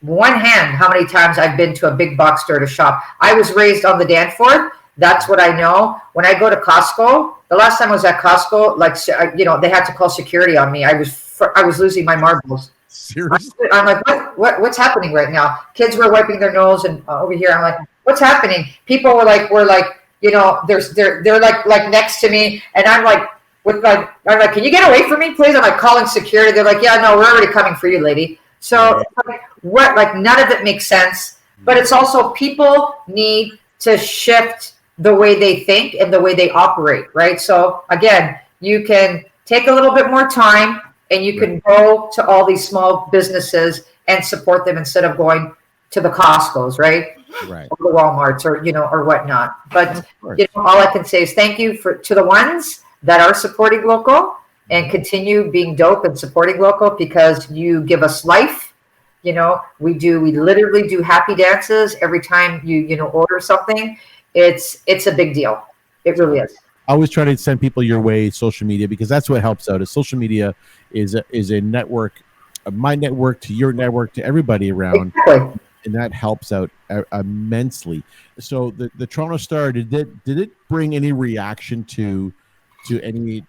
one hand how many times I've been to a big box store to shop. I was raised on the Danforth. That's what I know. When I go to Costco, the last time I was at Costco, they had to call security on me. I was losing my marbles. Seriously? I'm like, what's happening right now? Kids were wiping their nose, and over here, I'm like, what's happening? People were like, they're like next to me, and I'm like, can you get away from me, please? I'm like calling security. They're like, yeah, no, we're already coming for you, lady. So none of it makes sense, but it's also people need to shift the way they think and the way they operate, right? So again, you can take a little bit more time and you can go to all these small businesses and support them instead of going to the Costco's, right? Right. Or the Walmarts or whatnot. But all I can say is thank you to the ones that are supporting local, and continue being dope and supporting local, because you give us life. We literally do happy dances every time you order something. It's a big deal. It really is. I always try to send people your way, social media, because that's what helps out. Is social media is a network, my network to your network to everybody around. Exactly. And that helps out immensely. So the Toronto Star, did it bring any reaction to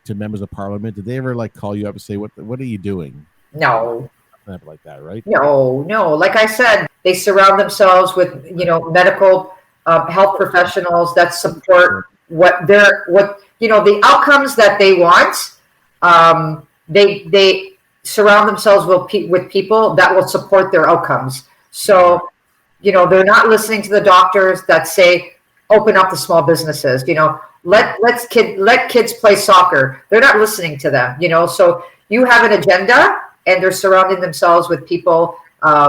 members of Parliament? Did they ever call you up and say, what are you doing? No. Nothing like that, right? No. Like I said, they surround themselves with medical health professionals that support the outcomes that they want. They surround themselves with people that will support their outcomes. So, they're not listening to the doctors that say, open up the small businesses, let kids play soccer. They're not listening to them, so you have an agenda, and they're surrounding themselves with people,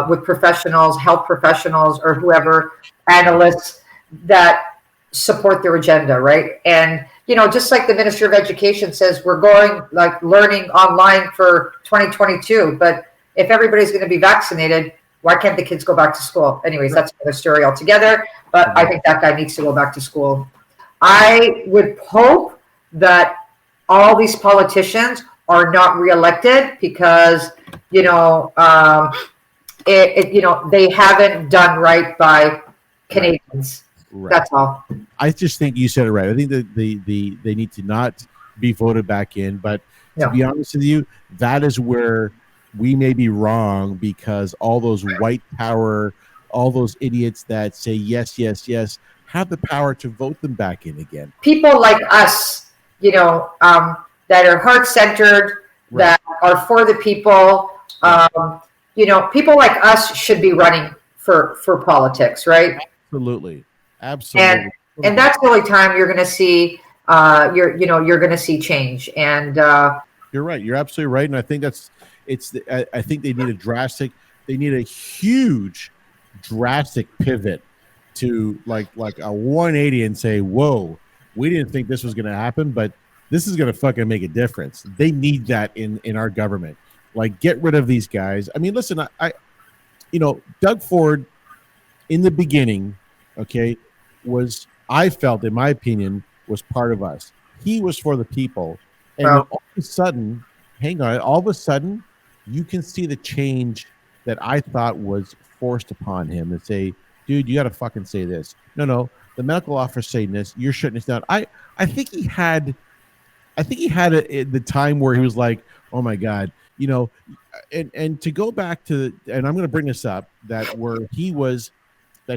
with professionals, health professionals, or whoever, analysts that support their agenda, right? And, just like the Minister of Education says, we're going learning online for 2022, but if everybody's going to be vaccinated, why can't the kids go back to school? Anyways, that's another story altogether, but I think that guy needs to go back to school. I would hope that all these politicians are not reelected because, they haven't done right by Canadians. Right. That's all. I just think you said it right. I think that they need to not be voted back in, but to be honest with you, that is where we may be wrong, because all those white power, all those idiots that say yes, yes, yes, have the power to vote them back in again. People like us, that are heart-centered, Right. that are for the people. People like us should be running for politics, right? Absolutely. And Absolutely. and that's the only time you're going to see you're going to see change. And You're right. You're absolutely right. And I think I think they need a huge, drastic pivot to like a 180 and say, whoa, we didn't think this was going to happen, but this is going to fucking make a difference. They need that in our government. Like, get rid of these guys. I mean, listen, Doug Ford in the beginning, okay, I felt, in my opinion, was part of us. He was for the people. And then all of a sudden, you can see the change that I thought was forced upon him and say, dude, you got to fucking say this. No, the medical officer saying this, you're shutting this down. I think he had the time where he was like, oh my God, and to go back to, and I'm going to bring this up, that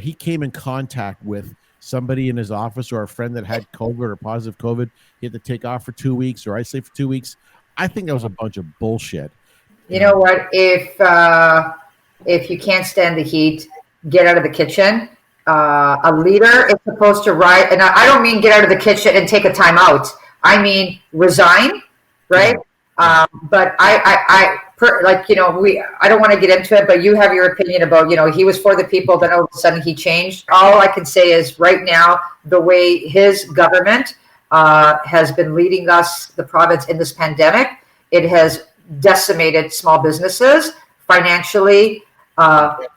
he came in contact with somebody in his office or a friend that had COVID or positive COVID. He had to take off for 2 weeks or isolate for 2 weeks. I think that was a bunch of bullshit. You know what? If you can't stand the heat, get out of the kitchen. A leader is supposed to write, and I don't mean get out of the kitchen and take a time out. I mean resign, right? Yeah. But I don't want to get into it, but you have your opinion about, he was for the people, then all of a sudden he changed. All I can say is right now, the way his government has been leading us, the province, in this pandemic, it has decimated small businesses financially,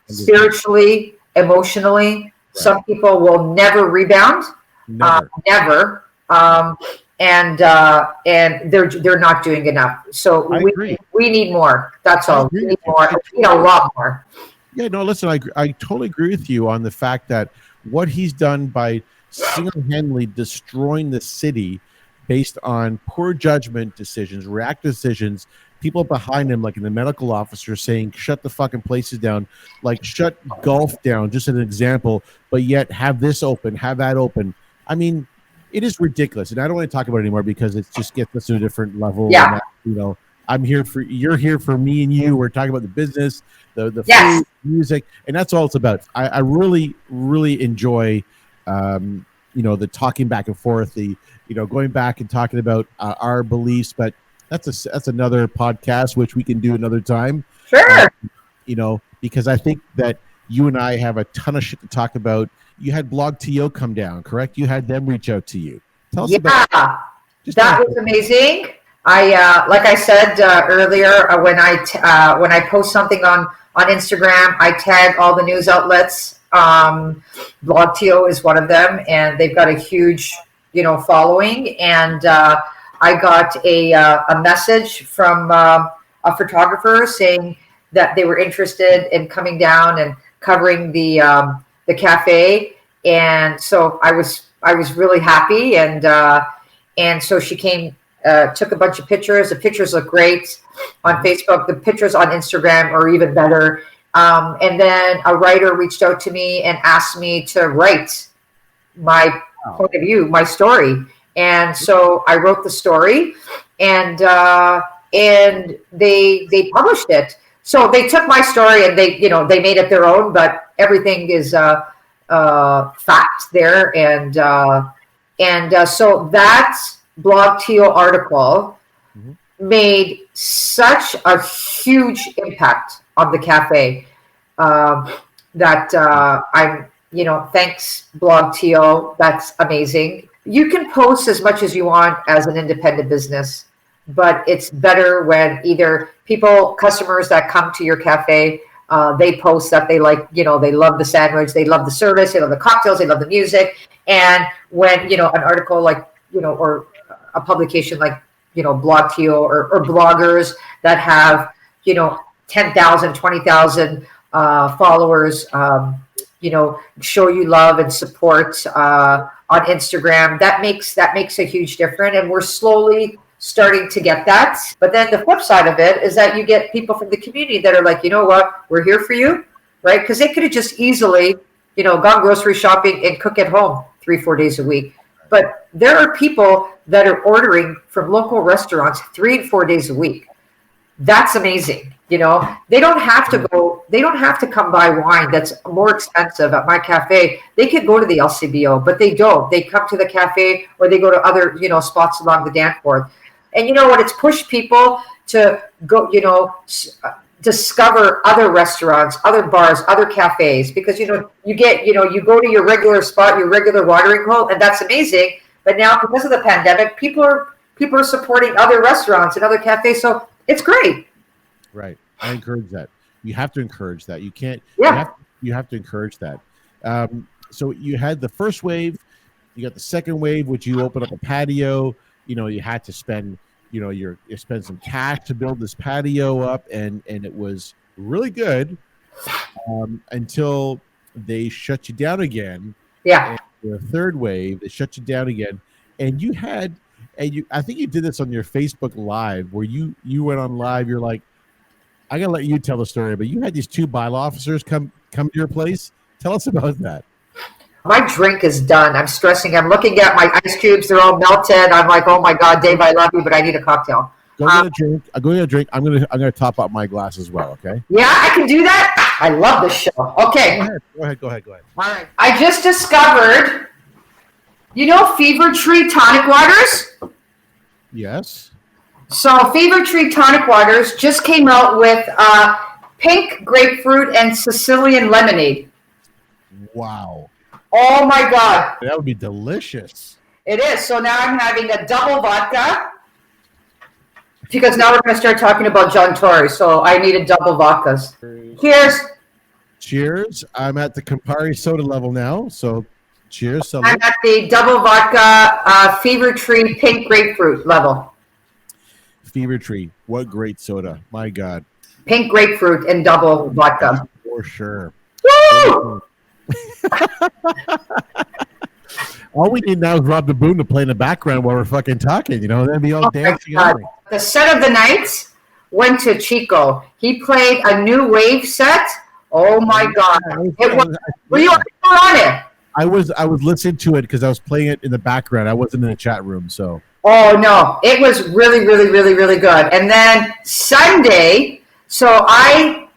spiritually, emotionally. Right. Some people will never rebound, never. And they're not doing enough. So we need more. That's all. We need more. We need a lot more. Yeah, no, listen, I totally agree with you on the fact that what he's done by single-handedly destroying the city based on poor judgment decisions, reactive decisions, people behind him, like in the medical officer saying, shut the fucking places down, like shut golf down, just an example, but yet have this open, have that open. I mean, it is ridiculous, and I don't want to talk about it anymore because it just gets us to a different level. Yeah. And, you're here for me and you. We're talking about the business, the yes. food, music, and that's all it's about. I really, really enjoy, the talking back and forth, going back and talking about our beliefs. But that's another podcast which we can do another time. Sure. Because I think that you and I have a ton of shit to talk about. You had BlogTO come down, correct? You had them reach out to you. Tell us about that was amazing. I like I said earlier, when I post something on Instagram, I tag all the news outlets. BlogTO is one of them, and they've got a huge following. And I got a message from a photographer saying that they were interested in coming down and covering the cafe, and so I was really happy, and so she came, took a bunch of pictures. The pictures look great on Facebook. The pictures on Instagram are even better. And then a writer reached out to me and asked me to write my point of view, my story, and so I wrote the story, and they published it. So they took my story and they made it their own, but everything is fact there, and so that BlogTO article made such a huge impact on the cafe that I'm thanks BlogTO. That's amazing. You can post as much as you want as an independent business, but it's better when either customers that come to your cafe, they post that they like, they love the sandwich, they love the service, they love the cocktails, they love the music. And when, an article like, or a publication like, BlogTO or bloggers that have, 10,000, 20,000 followers, show you love and support on Instagram, that makes a huge difference. And we're slowly starting to get that. But then the flip side of it is that you get people from the community that are like, you know what, we're here for you. right? Because they could have just easily, gone grocery shopping and cook at home 3-4 days a week. But there are people that are ordering from local restaurants 3 and 4 days a week. That's amazing. They don't have to go, they don't have to come buy wine that's more expensive at my cafe. They could go to the LCBO, but they don't. They come to the cafe or they go to other, spots along the Danforth. And you know what? It's pushed people to go, discover other restaurants, other bars, other cafes, because, you go to your regular spot, your regular watering hole, and that's amazing. But now because of the pandemic, people are supporting other restaurants and other cafes. So it's great. Right. I encourage that. You have to encourage that. You can't, Yeah. you have to encourage that. So you had the first wave, you got the second wave, which you opened up a patio, you had to spend, you spend some cash to build this patio up, and it was really good until they shut you down again. Yeah. And the third wave, they shut you down again. And you had, I think you did this on your Facebook Live, where you went on live. You're like, I gotta let you tell the story, but you had these 2 bylaw officers come to your place. Tell us about that. My drink is done. I'm stressing. I'm looking at my ice cubes. They're all melted. I'm like, oh my God, Dave, I love you, but I need a cocktail. Go get a drink. Go get a drink. I'm gonna top up my glass as well. Okay. Yeah, I can do that. I love this show. Okay. Go ahead. All right. I just discovered, Fever Tree tonic waters. Yes. So Fever Tree tonic waters just came out with pink grapefruit and Sicilian lemonade. Wow. Oh my God. That would be delicious. It is. So now I'm having a double vodka, because now we're going to start talking about John Tory. So I needed double vodkas. Cheers. Cheers. I'm at the Campari soda level now. So cheers. I'm at the double vodka Fever Tree pink grapefruit level. Fever Tree. What great soda. My God. Pink grapefruit and double vodka. For sure. Woo! All we need now is Rob the Boom to play in the background while we're fucking talking, Then be all dancing. The set of the night went to Chico. He played a new wave set. Oh my God. Were you on it? I was listening to it because I was playing it in the background. I wasn't in the chat room, so. Oh no, it was really, really, really, really good. And then Sunday, so I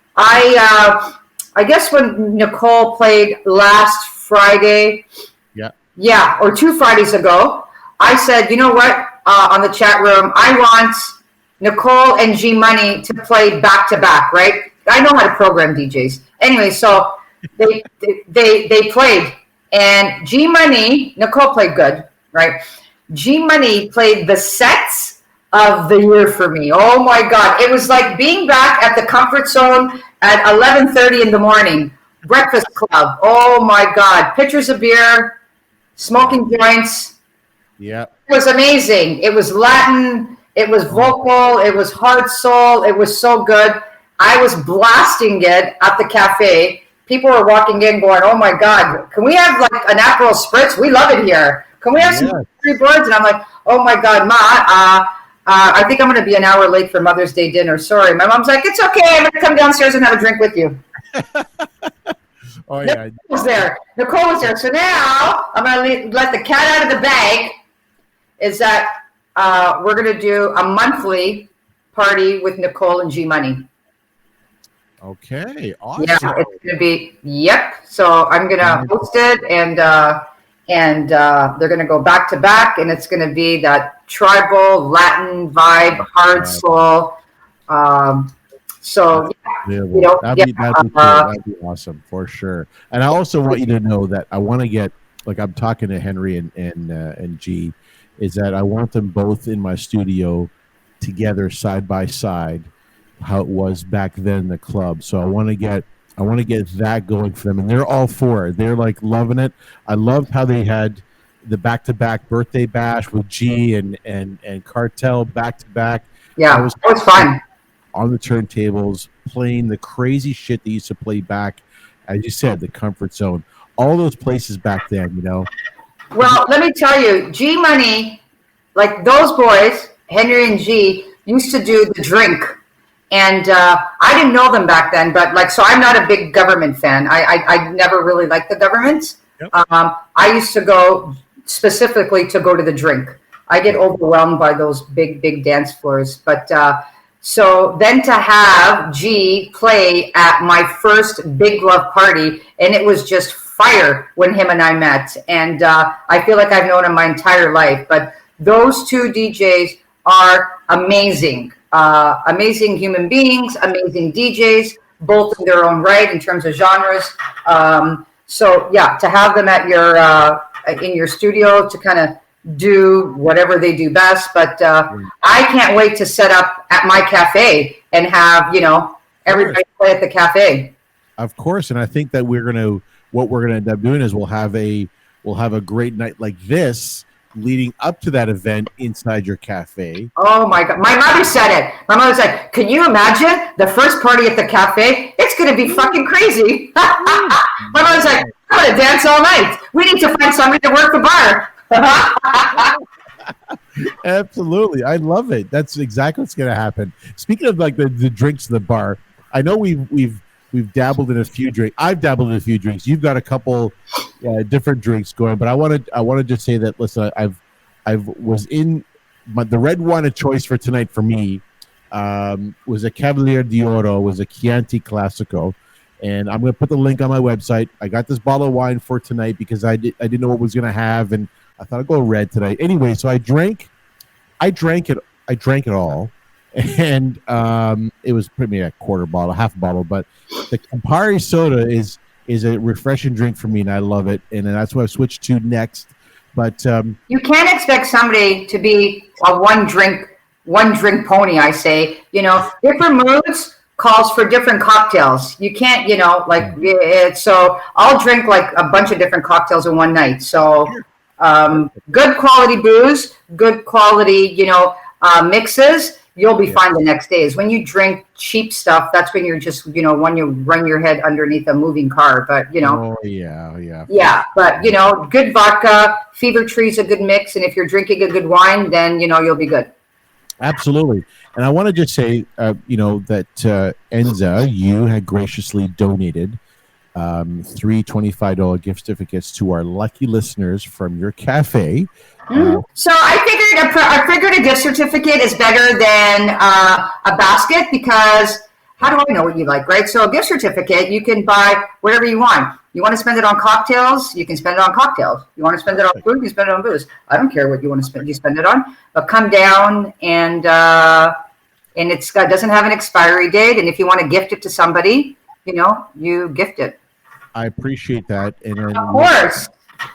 guess when Nicole played last Friday, yeah, or 2 Fridays ago, I said, you know what? On the chat room, I want Nicole and G Money to play back to back, right? I know how to program DJs. Anyway, so they played, and G Money, Nicole played good, right? G Money played the sets of the year for me. Oh my God. It was like being back at the comfort zone at 11:30 in the morning. Breakfast Club. Oh my God. Pitchers of beer, smoking joints. Yeah. It was amazing. It was Latin. It was vocal. It was hard soul. It was so good. I was blasting it at the cafe. People were walking in going, oh my God, can we have like an Aperol Spritz? We love it here. Can we have some 3 birds? And I'm like, oh my God, Ma, I think I'm going to be an hour late for Mother's Day dinner. Sorry. My mom's like, it's okay. I'm going to come downstairs and have a drink with you. Oh, yeah. Nicole was there. Nicole was there. So now I'm going to let the cat out of the bag, is that we're going to do a monthly party with Nicole and G Money. Okay. Awesome. Yeah, it's going to be, So I'm going to host it, and they're going to go back to back, and it's going to be that tribal Latin vibe, hard soul. So, that'd be awesome for sure. And I also want you to know that I want to get, like, I'm talking to Henry and G, is that I want them both in my studio together side by side, how it was back then in the club. So I want to get that going for them, and they're all for it. They're like loving it. I loved how they had the back-to-back birthday bash with G and Cartel back-to-back. Yeah, it was fun. On the turntables, playing the crazy shit they used to play back, as you said, the comfort zone. All those places back then, Well, let me tell you, G Money, like those boys, Henry and G, used to do the drink. And I didn't know them back then, but like, so I'm not a big government fan. I never really liked the government. Yep. I used to go specifically to go to the drink. I get overwhelmed by those big dance floors. But so then to have G play at my first Big Love party, and it was just fire when him and I met. And I feel like I've known him my entire life. But those two DJs are amazing. Amazing human beings, amazing DJs, both in their own right in terms of genres. So yeah, to have them at your in your studio to kind of do whatever they do best. But I can't wait to set up at my cafe and have everybody play at the cafe. Of course, and I think that what we're gonna end up doing is we'll have a great night like this leading up to that event inside your cafe. Oh my God. My mother said it. My mother said, can you imagine the first party at the cafe? It's going to be fucking crazy. My mother's like, I'm going to dance all night. We need to find somebody to work the bar. Absolutely. I love it. That's exactly what's going to happen. Speaking of like the drinks in the bar, I know we've dabbled in a few drinks. I've dabbled in a few drinks. You've got a couple different drinks going, but I want to just say that, listen, the red wine of choice for tonight for me was a Cavalier d'Oro, was a Chianti Classico, and I'm going to put the link on my website. I got this bottle of wine for tonight because I didn't know what I was going to have, and I thought I'd go red tonight. Anyway, so I drank it all. And it was pretty much a quarter bottle, half a bottle. But the Campari soda is a refreshing drink for me, and I love it. And that's what I've switched to next. But you can't expect somebody to be a one drink pony. I say, different moods calls for different cocktails. You can't, so I'll drink like a bunch of different cocktails in one night. So good quality booze, good quality, mixes. You'll be fine the next days. When you drink cheap stuff, that's when you're just, when you run your head underneath a moving car. But, Oh, yeah. Yeah, but, good vodka, Fever Tree's a good mix. And if you're drinking a good wine, then, you'll be good. Absolutely. And I want to just say, that Enza, you had graciously donated 3 $25 gift certificates to our lucky listeners from your cafe. So I figured a gift certificate is better than a basket, because how do I know what you like, right? So a gift certificate, you can buy whatever you want. You want to spend it on cocktails, you can spend it on cocktails. You want to spend it on food, you spend it on booze. I don't care what you want to spend it on. But come down and doesn't have an expiry date. And if you want to gift it to somebody, you gift it. I appreciate that. And of course.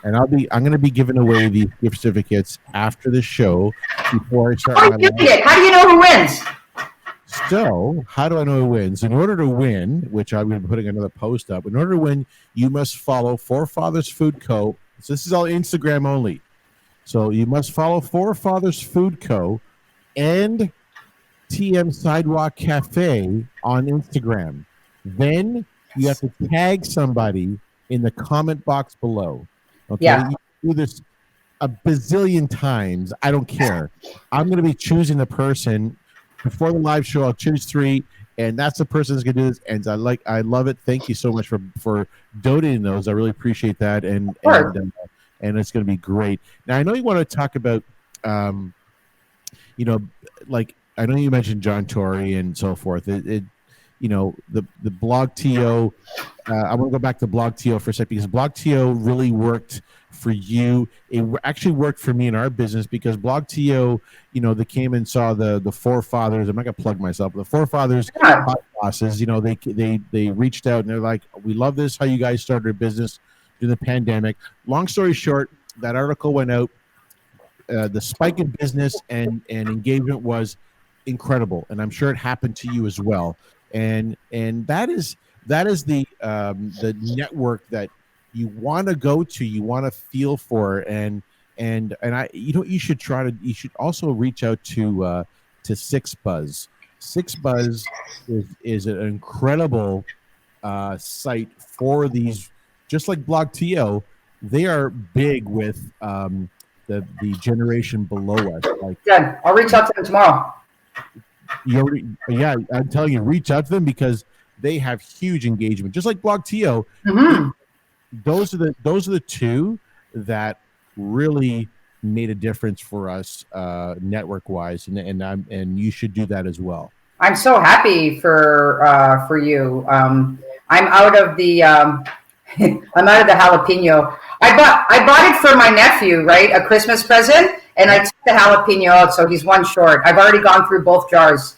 And I'm going to be giving away these gift certificates after the show before I start. How do you know who wins? So, how do I know who wins? In order to win, which I'm going to be putting another post up, in order to win, you must follow Forefathers Food Co. So this is all Instagram only. So you must follow Forefathers Food Co. and TM Sidewalk Cafe on Instagram. Then you have to tag somebody in the comment box below. Okay, yeah. You do this a bazillion times. I don't care. I'm going to be choosing the person before the live show. I'll choose 3, and that's the person that's going to do this. And I love it. Thank you so much for donating those. I really appreciate that, and it's going to be great. Now I know you want to talk about, like I know you mentioned John Tory and so forth. The Blog TO. I want to go back to Blog TO for a second, because Blog TO really worked for you. It actually worked for me in our business, because Blog TO, they came and saw the Forefathers. I'm not going to plug myself, but the Forefathers bosses, they reached out and they're like, we love this, how you guys started a business during the pandemic. Long story short, that article went out. The spike in business and engagement was incredible, and I'm sure it happened to you as well. And that is the network that you want to go to, you want to feel for, and you should also reach out to Six Buzz. Six Buzz is an incredible site for these, just like Blog TO. They are big with the generation below us. Good. I'll reach out to them tomorrow. Yeah, I'm telling you, reach out to them because they have huge engagement. Just like BlogTO, Mm-hmm. those are the two that really made a difference for us network wise, and you should do that as well. I'm so happy for you. I'm out of the I'm out of the jalapeno. I bought it for my nephew, right? A Christmas present, and I took the jalapeno out, so he's one short. I've already gone through both jars.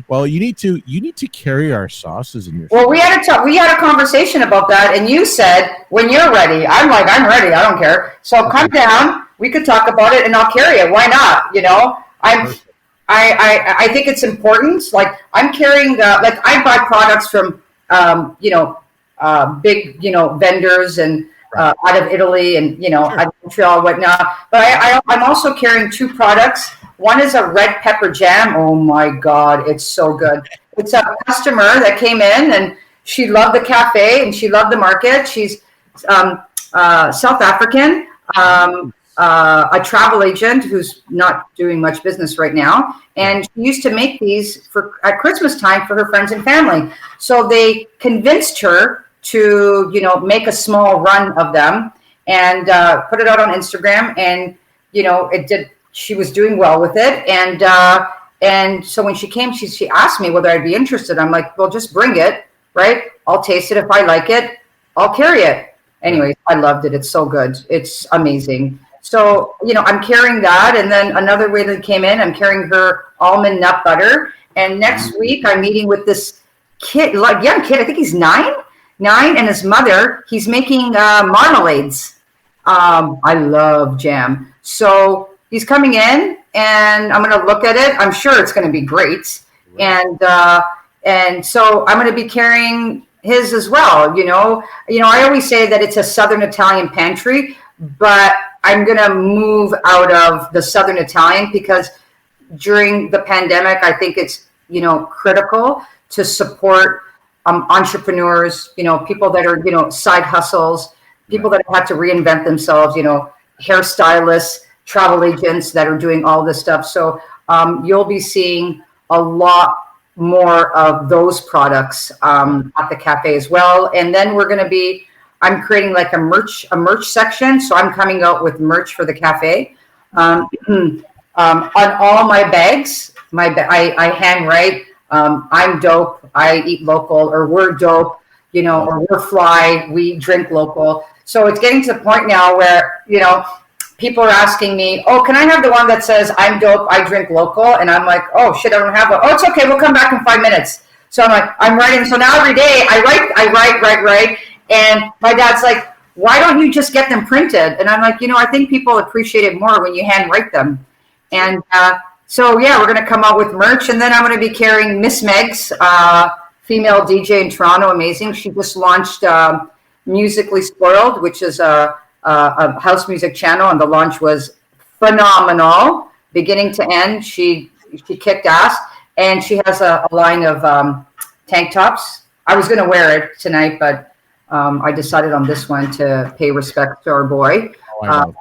Well, you need to carry our sauces in your. Well, we had a conversation about that, and you said when you're ready. I'm like, I'm ready. I don't care. So come down. We could talk about it, and I'll carry it. Why not? You know, I think it's important. Like I'm carrying like I buy products from big vendors and out of Italy and out of Montreal and whatnot. But I'm also carrying two products. One is a red pepper jam. Oh my God, it's so good. It's a customer that came in and she loved the cafe and she loved the market. She's South African. A travel agent who's not doing much business right now, and she used to make these at Christmas time for her friends and family. So they convinced her to, make a small run of them and put it out on Instagram, and it did. She was doing well with it, and so when she came, she asked me whether I'd be interested. I'm like, well, just bring it, right? I'll taste it. If I like it, I'll carry it. Anyways, I loved it. It's so good. It's amazing. So, I'm carrying that. And then another way that came in, I'm carrying her almond nut butter. And next week, I'm meeting with this kid, like young kid. I think he's nine, and his mother. He's making marmalades. I love jam. So he's coming in, and I'm going to look at it. I'm sure it's going to be great. Right. And so I'm going to be carrying his as well. I always say that it's a Southern Italian pantry, but I'm going to move out of the Southern Italian because during the pandemic, I think it's, critical to support entrepreneurs, people that are, side hustles, people that have had to reinvent themselves, hairstylists, travel agents that are doing all this stuff. So you'll be seeing a lot more of those products at the cafe as well. And then I'm creating like a merch section. So I'm coming out with merch for the cafe. On all my bags, I handwrite, I'm dope, I eat local, or we're dope, or we're fly, we drink local. So it's getting to the point now where, people are asking me, oh, can I have the one that says I'm dope, I drink local? And I'm like, oh shit, I don't have one. Oh, it's okay, we'll come back in 5 minutes. So I'm like, I'm writing. So now every day I write. And my dad's like, why don't you just get them printed? And I'm like, I think people appreciate it more when you handwrite them. And so, yeah, we're going to come out with merch. And then I'm going to be carrying Miss Meg's, female DJ in Toronto. Amazing. She just launched Musically Spoiled, which is a house music channel. And the launch was phenomenal. Beginning to end, she kicked ass. And she has a line of tank tops. I was going to wear it tonight, but I decided on this one to pay respect to our boy,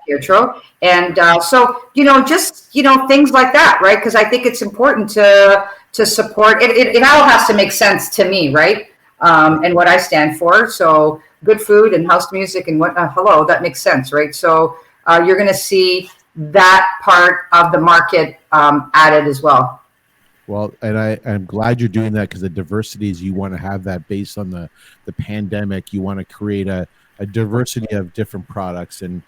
Pietro. And so, just, things like that, right? Because I think it's important to support. It all has to make sense to me, right? And what I stand for. So good food and house music and hello, that makes sense, right? So you're going to see that part of the market added as well. Well, and I'm glad you're doing that because the diversities, you want to have that based on the pandemic. You want to create a diversity of different products. And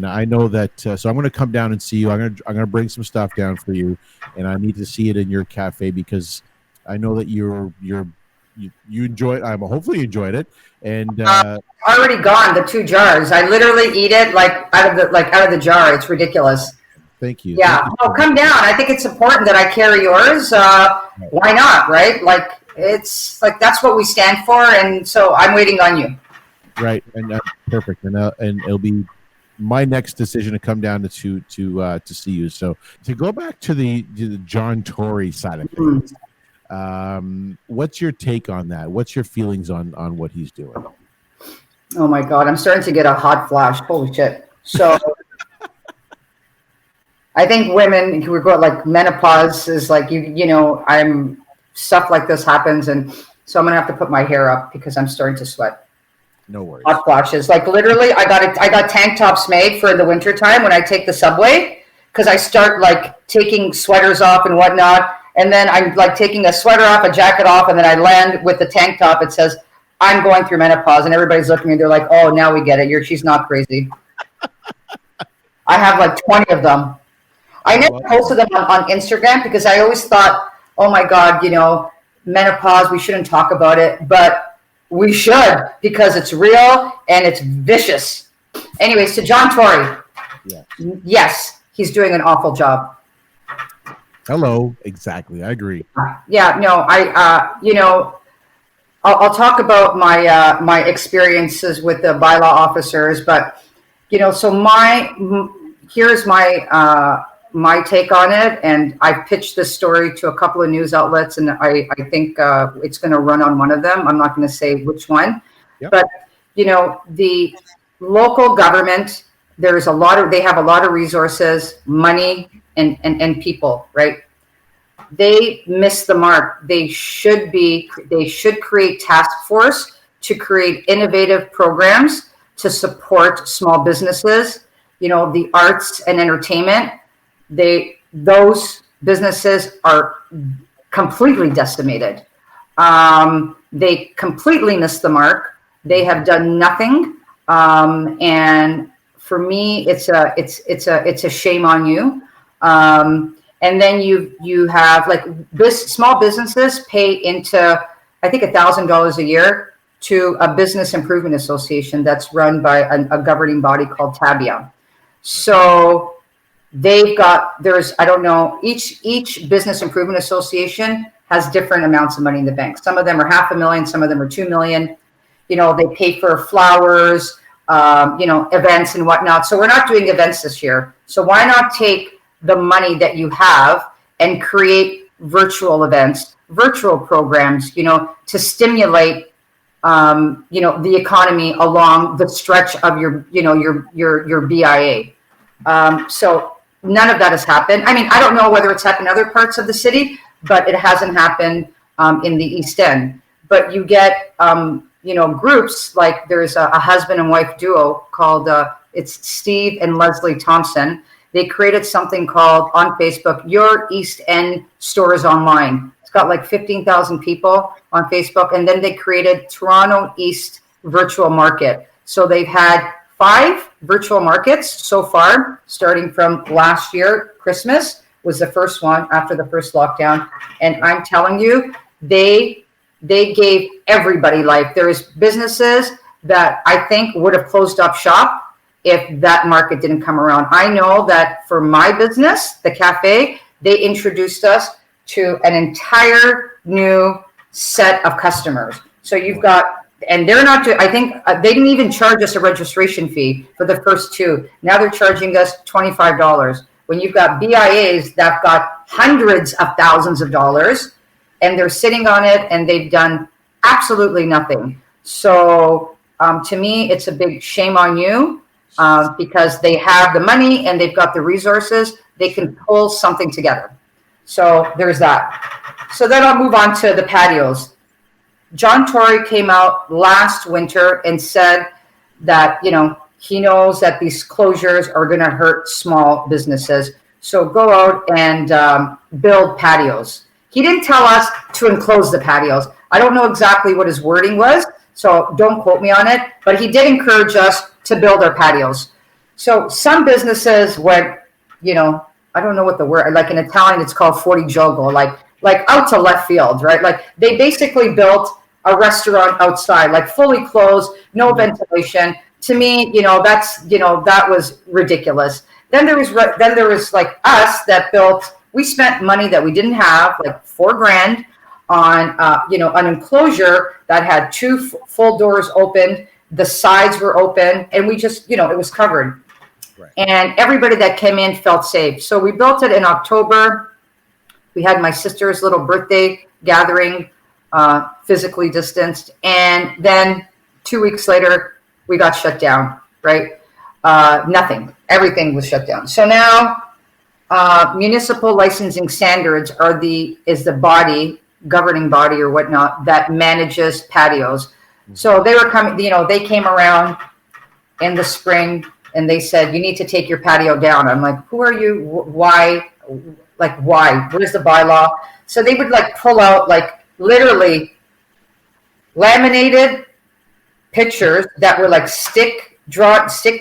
I know that, so I'm going to come down and see you. I'm going to bring some stuff down for you. And I need to see it in your cafe because I know that you enjoy it. Hopefully you enjoyed it. And already gone, the 2 jars. I literally eat it out of the jar. It's ridiculous. Thank you. Yeah. Thank you. Come down. I think it's important that I carry yours. Why not? Right. It's that's what we stand for. And so I'm waiting on you. Right. And perfect. And it'll be my next decision to come down to see you. So to go back to the John Tory side of things, what's your take on that? What's your feelings on what he's doing? Oh my God. I'm starting to get a hot flash. Holy shit. So I think women who go like menopause is like, stuff like this happens. And so I'm going to have to put my hair up because I'm starting to sweat. No worries. Hot flashes. Like literally I got tank tops made for the winter time when I take the subway, because I start like taking sweaters off and whatnot. And then I'm like taking a sweater off, a jacket off, and then I land with the tank top. It says, I'm going through menopause. And everybody's looking at me. They're like, oh, now we get it. She's not crazy. I have like 20 of them. I never posted them on Instagram because I always thought, oh my God, menopause, we shouldn't talk about it. But we should, because it's real and it's vicious. Anyways, to John Tory. Yeah. Yes, he's doing an awful job. Hello. Exactly. I agree. Yeah, no, I'll talk about my experiences with the bylaw officers, but so here's my take on it, and I've pitched this story to a couple of news outlets, and I think it's going to run on one of them. I'm not going to say which one, yep. But the local government, they have a lot of resources, money, and people, right? They miss the mark. They should create task force to create innovative programs to support small businesses, the arts and entertainment. Those businesses are completely decimated. They completely missed the mark. They have done nothing. And for me, it's a shame on you. And then you have like small businesses pay into, I think, $1,000 a year to a business improvement association that's run by a governing body called Tabia. So each business improvement association has different amounts of money in the bank. Some of them are $500,000, some of them are $2 million. They pay for flowers, events and whatnot. So we're not doing events this year. So why not take the money that you have and create virtual events, virtual programs, to stimulate, the economy along the stretch of your BIA. So none of that has happened. I mean, I don't know whether it's happened in other parts of the city, but it hasn't happened in the East End. But you get, groups like there's a husband and wife duo called, it's Steve and Leslie Thompson. They created something called on Facebook, Your East End Stores Online. It's got like 15,000 people on Facebook. And then they created Toronto East Virtual Market. So they've had 5 virtual markets so far, starting from last year. Christmas was the first one after the first lockdown. And I'm telling you, they gave everybody life. There's businesses that I think would have closed up shop if that market didn't come around. I know that for my business, the cafe, they introduced us to an entire new set of customers. So you've got, and they're not, I think they didn't even charge us a registration fee for the first 2. Now they're charging us $25. When you've got BIAs that got hundreds of thousands of dollars and they're sitting on it and they've done absolutely nothing. So to me, it's a big shame on you. Because they have the money and they've got the resources, they can pull something together. So there's that. So then I'll move on to the patios. John Tory came out last winter and said that, he knows that these closures are going to hurt small businesses. So go out and build patios. He didn't tell us to enclose the patios. I don't know exactly what his wording was, so don't quote me on it, but he did encourage us to build our patios. So some businesses went, I don't know what the word, like in Italian, it's called fuori gioco, like out to left field, right? Like they basically built a restaurant outside, like fully closed, no ventilation. To me, that was ridiculous. Then there was like us that built, we spent money that we didn't have, like $4,000 on, an enclosure that had 2 full doors open. The sides were open and we just, it was covered. Right. And everybody that came in felt safe. So we built it in October. We had my sister's little birthday gathering, physically distanced. And then 2 weeks later, we got shut down, right? Nothing. Everything was shut down. So now municipal licensing standards is the body, governing body or whatnot, that manages patios. So they were coming, they came around in the spring and they said, you need to take your patio down. I'm like, who are you? Why? Like, why? Where's the bylaw? So they would like pull out like literally laminated pictures that were like stick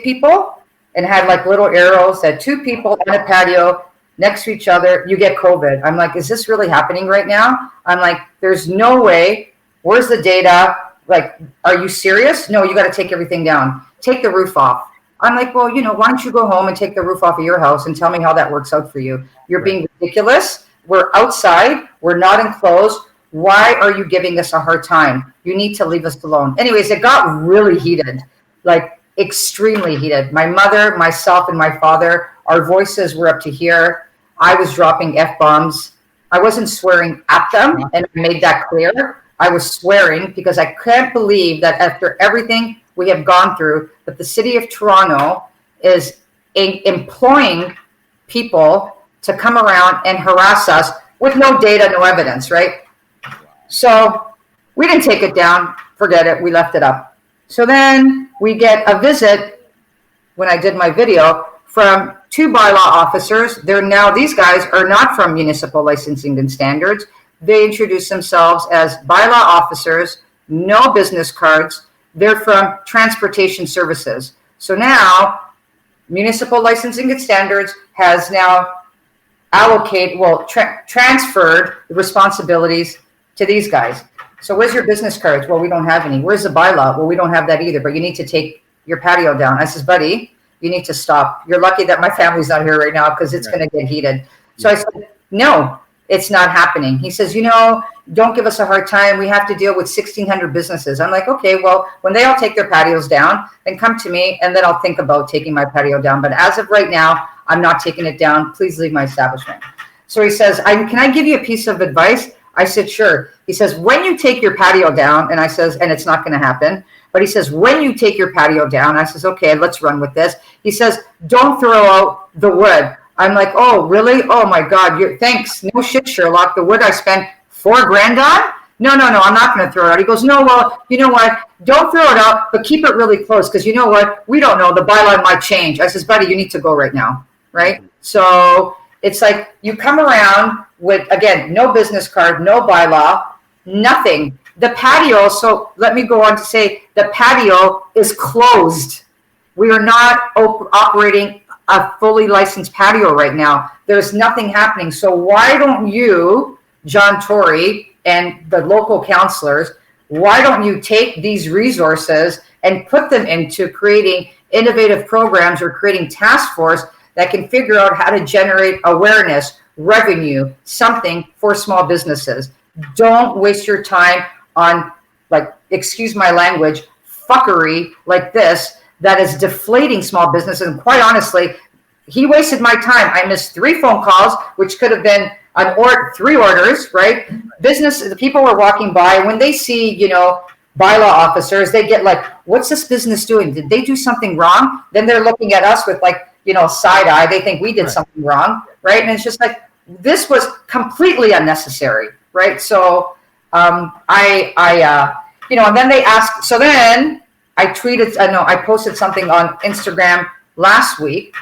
people and had like little arrows that 2 people on a patio next to each other, you get COVID. I'm like, is this really happening right now? I'm like, there's no way. Where's the data? Like, are you serious? No, you got to take everything down. Take the roof off. I'm like, well, why don't you go home and take the roof off of your house and tell me how that works out for you? You're being ridiculous. We're outside. We're not enclosed. Why are you giving us a hard time? You need to leave us alone. Anyways, it got really heated, like extremely heated. My mother, myself, and my father, our voices were up to here. I was dropping F-bombs. I wasn't swearing at them, and I made that clear. I was swearing because I can't believe that after everything we have gone through, that the city of Toronto is employing people to come around and harass us with no data, no evidence, right? So we didn't take it down. Forget it. We left it up. So then we get a visit when I did my video from 2 bylaw officers. These guys are not from municipal licensing and standards. They introduce themselves as bylaw officers, no business cards. They're from transportation services. So now municipal licensing and standards has now transferred the responsibilities to these guys. So where's your business cards? Well, we don't have any. Where's the bylaw? Well, we don't have that either, but you need to take your patio down. I says, buddy, you need to stop. You're lucky that my family's not here right now because it's going to get heated. So I said, no, it's not happening. He says, don't give us a hard time. We have to deal with 1,600 businesses. I'm like, okay, well, when they all take their patios down, then come to me and then I'll think about taking my patio down. But as of right now, I'm not taking it down. Please leave my establishment. So he says, can I give you a piece of advice? I said, sure. He says, when you take your patio down, and I says, and it's not going to happen, but he says, when you take your patio down, I says, okay, let's run with this. He says, don't throw out the wood. I'm like, oh, really? Oh my God, thanks. No shit, Sherlock. The wood I spent $4,000 on? No, I'm not going to throw it out. He goes, no, well, you know what? Don't throw it out, but keep it really close because you know what? We don't know. The bylaw might change. I says, buddy, you need to go right now, right? So it's like you come around with, again, no business card, no bylaw, nothing. The patio, so let me go on to say the patio is closed. We are not operating a fully licensed patio right now. There's nothing happening. So why don't you, John Tory and the local councillors, why don't you take these resources and put them into creating innovative programs or creating task force that can figure out how to generate awareness, revenue, something for small businesses. Don't waste your time on, like, excuse my language, fuckery like this that is deflating small businesses. And quite honestly, he wasted my time. I missed 3 phone calls, which could have been 3 orders, right? The people were walking by. When they see, bylaw officers, they get like, what's this business doing? Did they do something wrong? Then they're looking at us with like, side eye. They think we did something wrong, right? And it's just like, this was completely unnecessary, right? So and then they asked, so then I posted something on Instagram last week,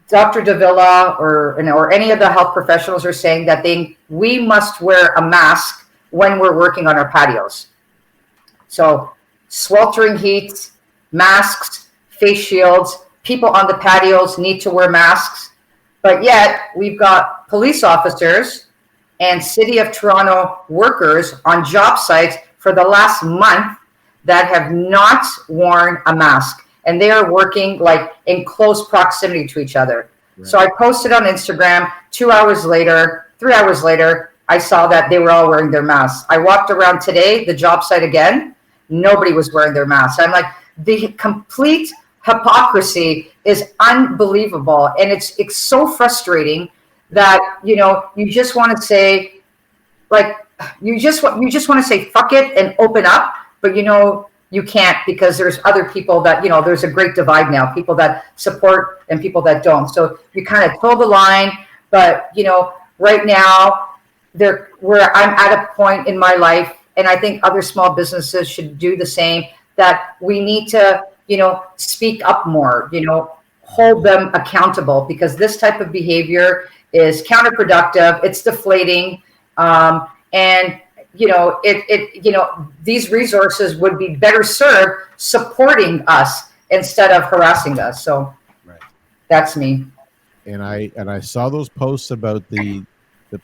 Dr. Davila or any of the health professionals are saying that we must wear a mask when we're working on our patios. So sweltering heat, masks, face shields, people on the patios need to wear masks. But yet we've got police officers and City of Toronto workers on job sites for the last month that have not worn a mask. And they are working like in close proximity to each other. Right. So I posted on Instagram 3 hours later, I saw that they were all wearing their masks. I walked around today, the job site again, nobody was wearing their masks. I'm like, the complete hypocrisy is unbelievable. And it's so frustrating that, you just want to say, like, you just want to say, fuck it and open up. But, you you can't, because there's other people that, there's a great divide now, people that support and people that don't. So you kind of toe the line. But, right now, where I'm at a point in my life, and I think other small businesses should do the same, that we need to, speak up more, hold them accountable, because this type of behavior is counterproductive. It's deflating. And, these resources would be better served supporting us instead of harassing us. So that's me. And I saw those posts about the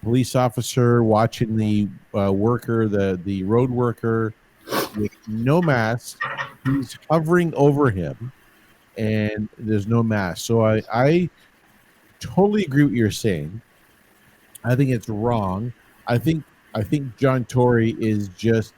police officer watching the worker, the road worker with no mask. He's hovering over him, and there's no mask. So I totally agree with what you're saying. I think it's wrong. I think John Tory is just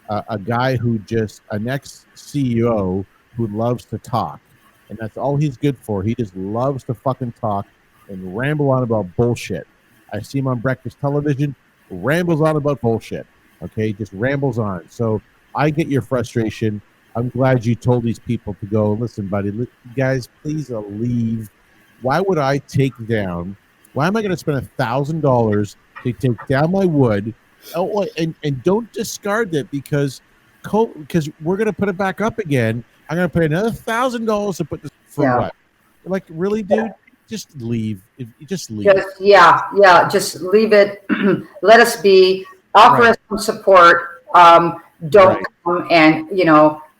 a guy an ex-CEO who loves to talk. And that's all he's good for. He just loves to fucking talk and ramble on about bullshit. I see him on breakfast television, rambles on about bullshit. Okay, just rambles on. So I get your frustration. I'm glad you told these people to go, listen, buddy, guys, please leave. Why would I take down? Why am I going to spend $1,000 to take down my wood? Oh, and don't discard it because we're going to put it back up again. I'm going to pay another $1,000 to put this for what? Like, really, dude? Just leave. Just leave. Just leave it. Let us be. Offer us some support. Don't come and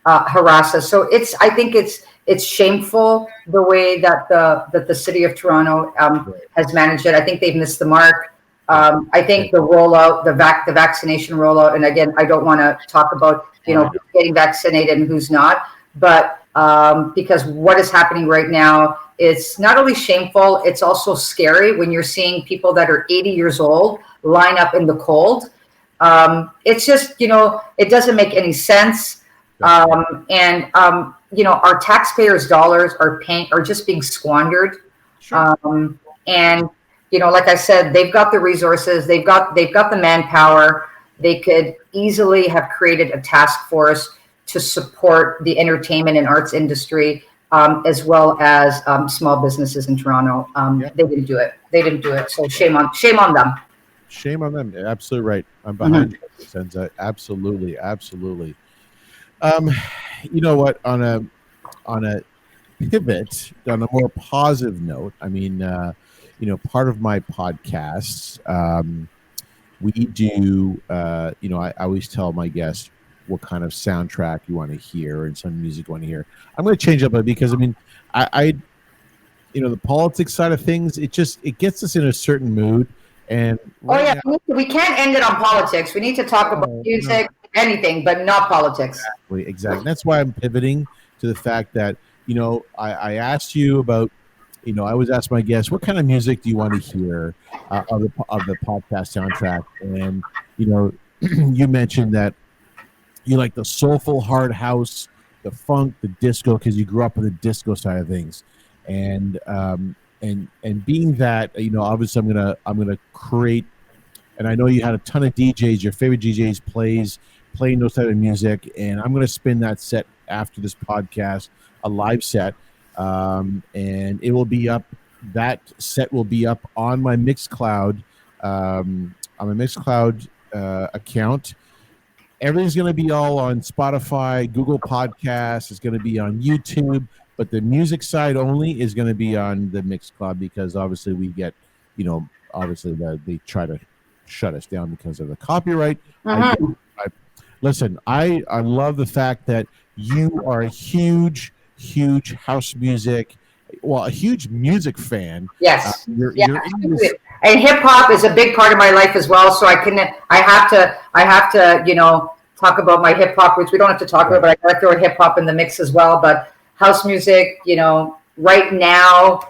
harass us. So I think it's shameful the way that the city of Toronto has managed it. I think they've missed the mark. I think the rollout, the vaccination rollout, and again, I don't want to talk about who's getting vaccinated and who's not, but because what is happening right now, it's not only shameful, it's also scary when you're seeing people that are 80 years old line up in the cold. It's just, it doesn't make any sense. And our taxpayers' dollars are just being squandered. Sure. And, like I said, they've got the resources, they've got the manpower. They could easily have created a task force to support the entertainment and arts industry, as well as small businesses in Toronto. They didn't do it. So shame on them. Shame on them. Absolutely right. I'm behind you, Enza. Absolutely. You know what? On a pivot, on a more positive note, I mean, part of my podcasts, we do, I always tell my guests what kind of soundtrack you want to hear and some music you want to hear. I'm going to change up because, I mean, I the politics side of things, it gets us in a certain mood. And we can't end it on politics. We need to talk about music, anything, but not politics. Exactly. That's why I'm pivoting to the fact that, I asked you about, I always ask my guests, what kind of music do you want to hear of the podcast soundtrack? And, you mentioned that you like the soulful hard house, the funk, the disco, because you grew up in the disco side of things. And being that, obviously I'm gonna create, and I know you had a ton of DJs, your favorite DJs playing those type of music, and I'm gonna spin that set after this podcast, a live set, and it will be up. That set will be up on my Mixcloud, account. Everything's gonna be all on Spotify, Google Podcasts. It's gonna be on YouTube. But the music side only is going to be on the Mixcloud because obviously we get, they try to shut us down because of the copyright. Listen, I love the fact that you are a huge house music, a huge music fan. Yes. You're in this. And hip hop is a big part of my life as well. So I have to, talk about my hip hop, which we don't have to talk about, but I got to throw hip hop in the mix as well. But house music, right now,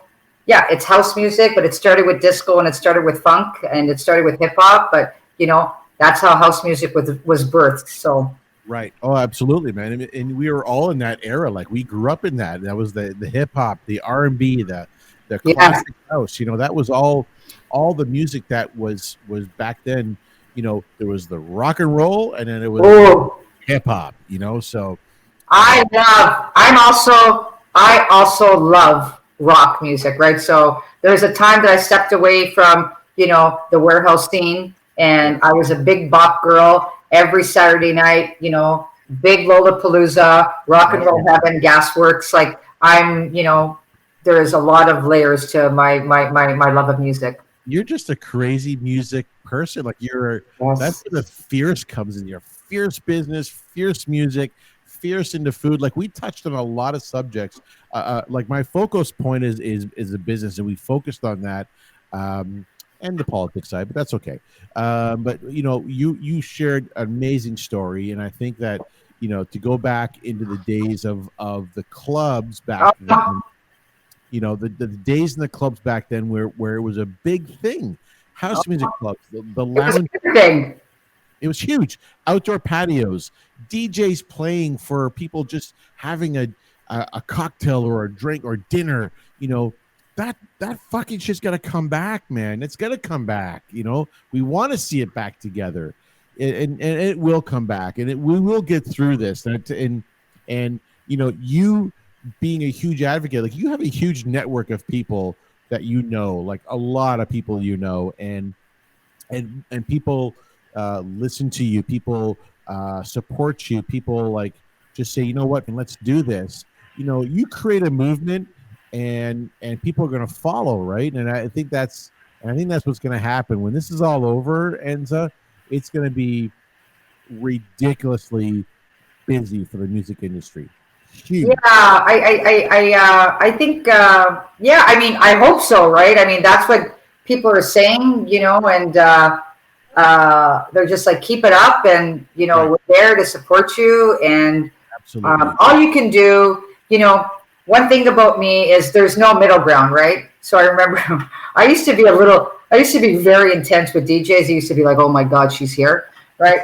it's house music, but it started with disco and it started with funk and it started with hip hop. But, that's how house music was birthed. So. Right. Oh, absolutely, man. And we were all in that era. Like we grew up in that. That was the hip hop, the R&B, the classic house. That was all the music that was back then. There was the rock and roll and then it was hip hop, so. I also love rock music, right? So there's a time that I stepped away from, the warehouse scene, and I was a big bop girl every Saturday night, big Lollapalooza, rock and roll heaven, Gasworks. Like there is a lot of layers to my love of music. You're just a crazy music person. Like that's where the fierce comes in. Your fierce business, fierce music, fierce into food. Like we touched on a lot of subjects. Like my focus point is the business, and we focused on that, and the politics side, but that's okay. But you shared an amazing story, and I think that to go back into the days of the clubs back then. The days in the clubs back then where it was a big thing. House music clubs, the lounge thing. It was huge. Outdoor patios, DJs playing for people just having a cocktail or a drink or dinner. That fucking shit's got to come back, man. It's got to come back. We want to see it back together, and it will come back, and we will get through this. And you being a huge advocate, like you have a huge network of people that like a lot of people and people listen to you, people support you, people like just say, what, and let's do this. You create a movement and people are going to follow, right? And I think that's what's going to happen when this is all over, Enza. It's going to be ridiculously busy for the music industry. Huge. Yeah, I think, I mean, I hope so, right? I mean, that's what people are saying, and they're just like, keep it up, and, we're there to support you, and all you can do, one thing about me is there's no middle ground, right? So I remember I used to be very intense with DJs. I used to be like, oh my God, she's here, right?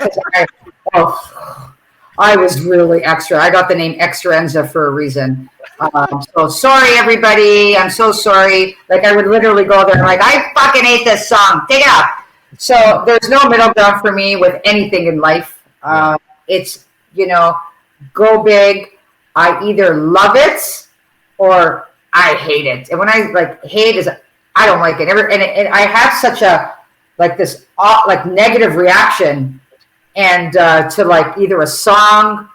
I was really extra. I got the name Extra Enza for a reason. So sorry, everybody. I'm so sorry. Like I would literally go there and like, I fucking hate this song. Take it out. So there's no middle ground for me with anything in life. It's, go big. I either love it or I hate it. And when I like hate is, I don't like it. And I have such a, like this, like negative reaction and to like either a song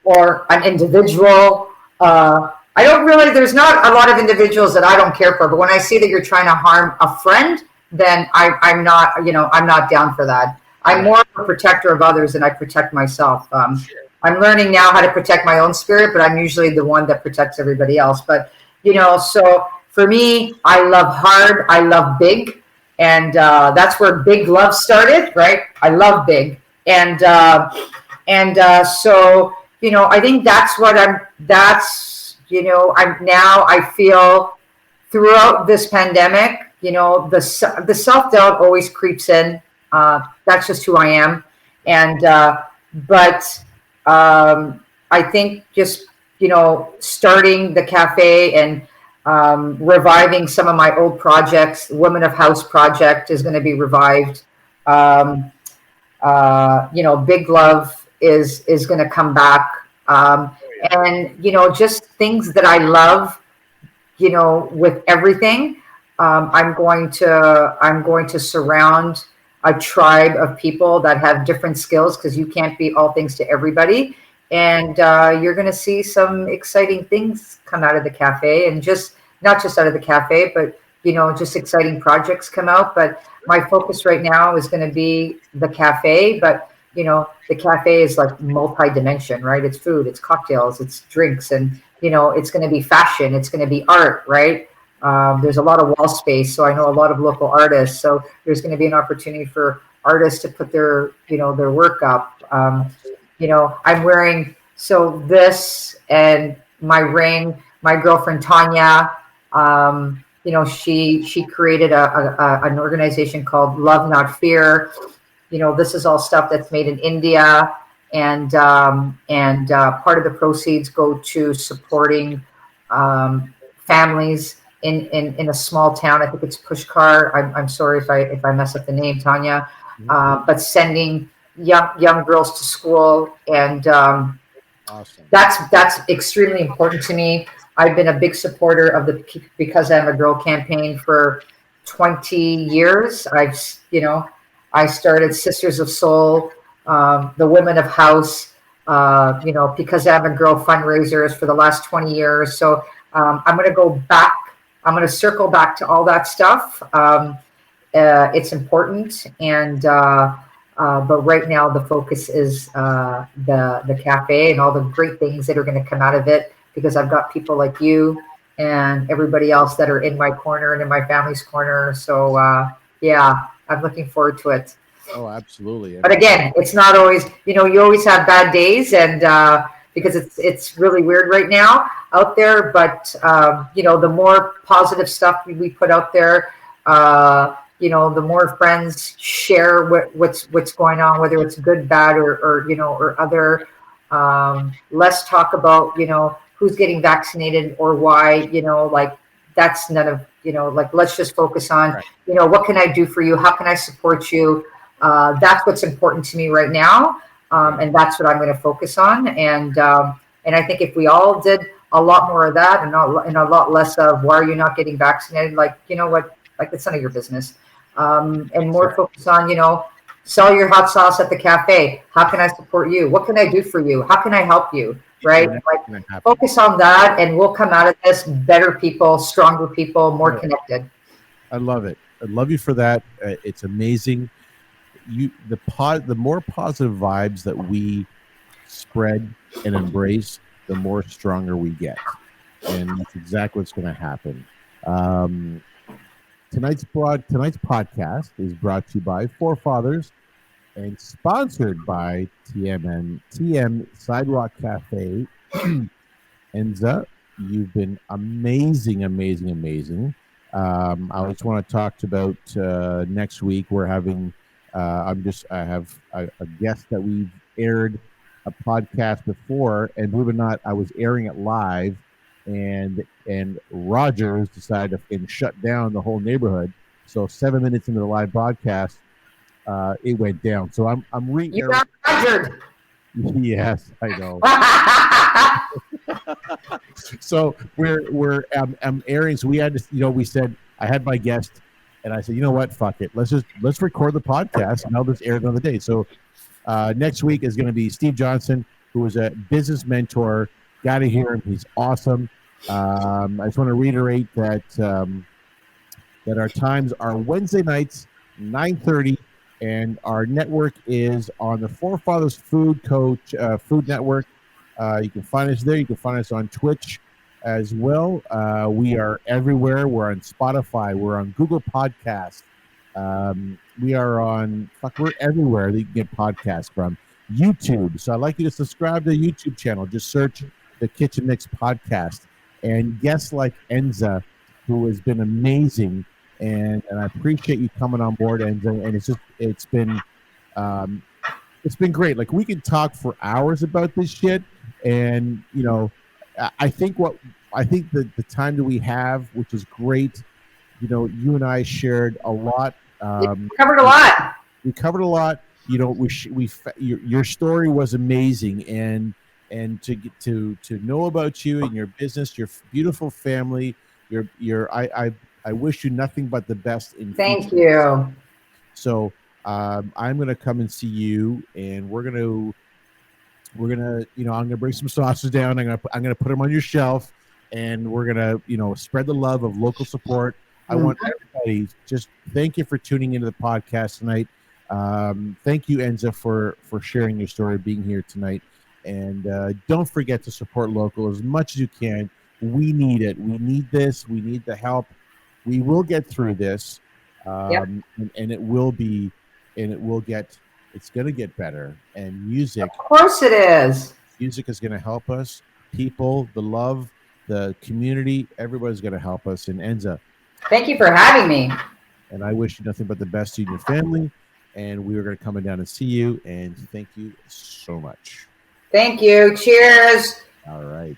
or an individual. I don't really, there's not a lot of individuals that I don't care for, but when I see that you're trying to harm a friend, then I'm not, I'm not down for that. I'm more of a protector of others than I protect myself. I'm learning now how to protect my own spirit, but I'm usually the one that protects everybody else. But, so for me, I love hard, I love big, and that's where big love started, right? I love big. And so, I think that's what I feel throughout this pandemic, the self-doubt always creeps in. That's just who I am. And, but I think just, starting the cafe and reviving some of my old projects, Women of House project is going to be revived. Big Love is going to come back. And, just things that I love, with everything. I'm going to surround a tribe of people that have different skills, because you can't be all things to everybody. And you're going to see some exciting things come out of the cafe, and not just out of the cafe, but, just exciting projects come out. But my focus right now is going to be the cafe, but the cafe is like multi-dimension, right? It's food, it's cocktails, it's drinks, and it's going to be fashion, it's going to be art, right? There's a lot of wall space, so I know a lot of local artists. So there's going to be an opportunity for artists to put their work up. I'm wearing this and my ring. My girlfriend Tanya, she created an organization called Love Not Fear. This is all stuff that's made in India, and part of the proceeds go to supporting families in a small town. I think it's Pushkar. I'm sorry if I mess up the name, Tanya. But sending young girls to school and Awesome. That's extremely important to me. I've been a big supporter of the Because I'm a Girl campaign for 20 years. I started Sisters of Soul, the Women of House, Because I'm a Girl fundraisers for the last 20 years. So I'm going to go back. I'm going to circle back to all that stuff. It's important, and but right now the focus is the cafe and all the great things that are going to come out of it, because I've got people like you and everybody else that are in my corner and in my family's corner. So yeah, I'm looking forward to it. Oh, absolutely. But again, it's not always, you always have bad days, and because it's really weird right now out there. But the more positive stuff we put out there, the more friends share what's going on, whether it's good, bad, or other. Less talk about who's getting vaccinated or why. Like that's none of like, let's just focus on Right. What can I do for you? How can I support you? That's what's important to me right now, and that's what I'm going to focus on. And I think if we all did a lot more of that, and a lot less of why are you not getting vaccinated? Like, what? Like, it's none of your business. And more focus on sell your hot sauce at the cafe. How can I support you? What can I do for you? How can I help you? Right? Like, focus on that, and we'll come out of this better people, stronger people, more connected. I love it. I love you for that. It's amazing. The more positive vibes that we spread and embrace, the more stronger we get, and that's exactly what's going to happen. Tonight's podcast is brought to you by Forefathers and sponsored by TM Sidewalk Cafe. Enza, you've been amazing. I just want to talk about next week. We're having I have a guest that we've aired a podcast before, and believe it or not, I was airing it live, and Rogers decided to fucking shut down the whole neighborhood. So 7 minutes into the live broadcast, it went down. So I'm re-airing. You got Roger. Yes, I know. So I'm airing. So we had to, we said, I had my guest, and I said, you know what, fuck it, let's record the podcast, and I'll just air it another day. So next week is going to be Steve Johnson, who is a business mentor. Got to hear him; he's awesome. I just want to reiterate that that our times are Wednesday nights, 9:30, and our network is on the Forefathers Food Network. You can find us there. You can find us on Twitch as well. We are everywhere. We're on Spotify. We're on Google Podcasts. We're everywhere that you can get podcasts from. YouTube. So I'd like you to subscribe to the YouTube channel. Just search the Kitchen Mix podcast. And guests like Enza, who has been amazing, and I appreciate you coming on board, Enza. And it's been great. Like, we can talk for hours about this shit, and I think the time that we have, which is great. You and I shared a lot. We covered a lot. We covered a lot. Your story was amazing, and to get to know about you and your business, your beautiful family, I wish you nothing but the best in Thank future. you. So I'm going to come and see you, and we're gonna I'm gonna bring some sauces down. I'm gonna put them on your shelf, and we're gonna spread the love of local support. I want everybody, just thank you for tuning into the podcast tonight. Thank you, Enza, for sharing your story, being here tonight. And don't forget to support local as much as you can. We need it. We need this. We need the help. We will get through this, and it will be, and it's going to get better. And music, of course, it is. Music is going to help us. People, the love, the community, everybody's going to help us. And Enza, thank you for having me. And I wish you nothing but the best to you and your family. And we are going to come down and see you. And thank you so much. Thank you. Cheers. All right.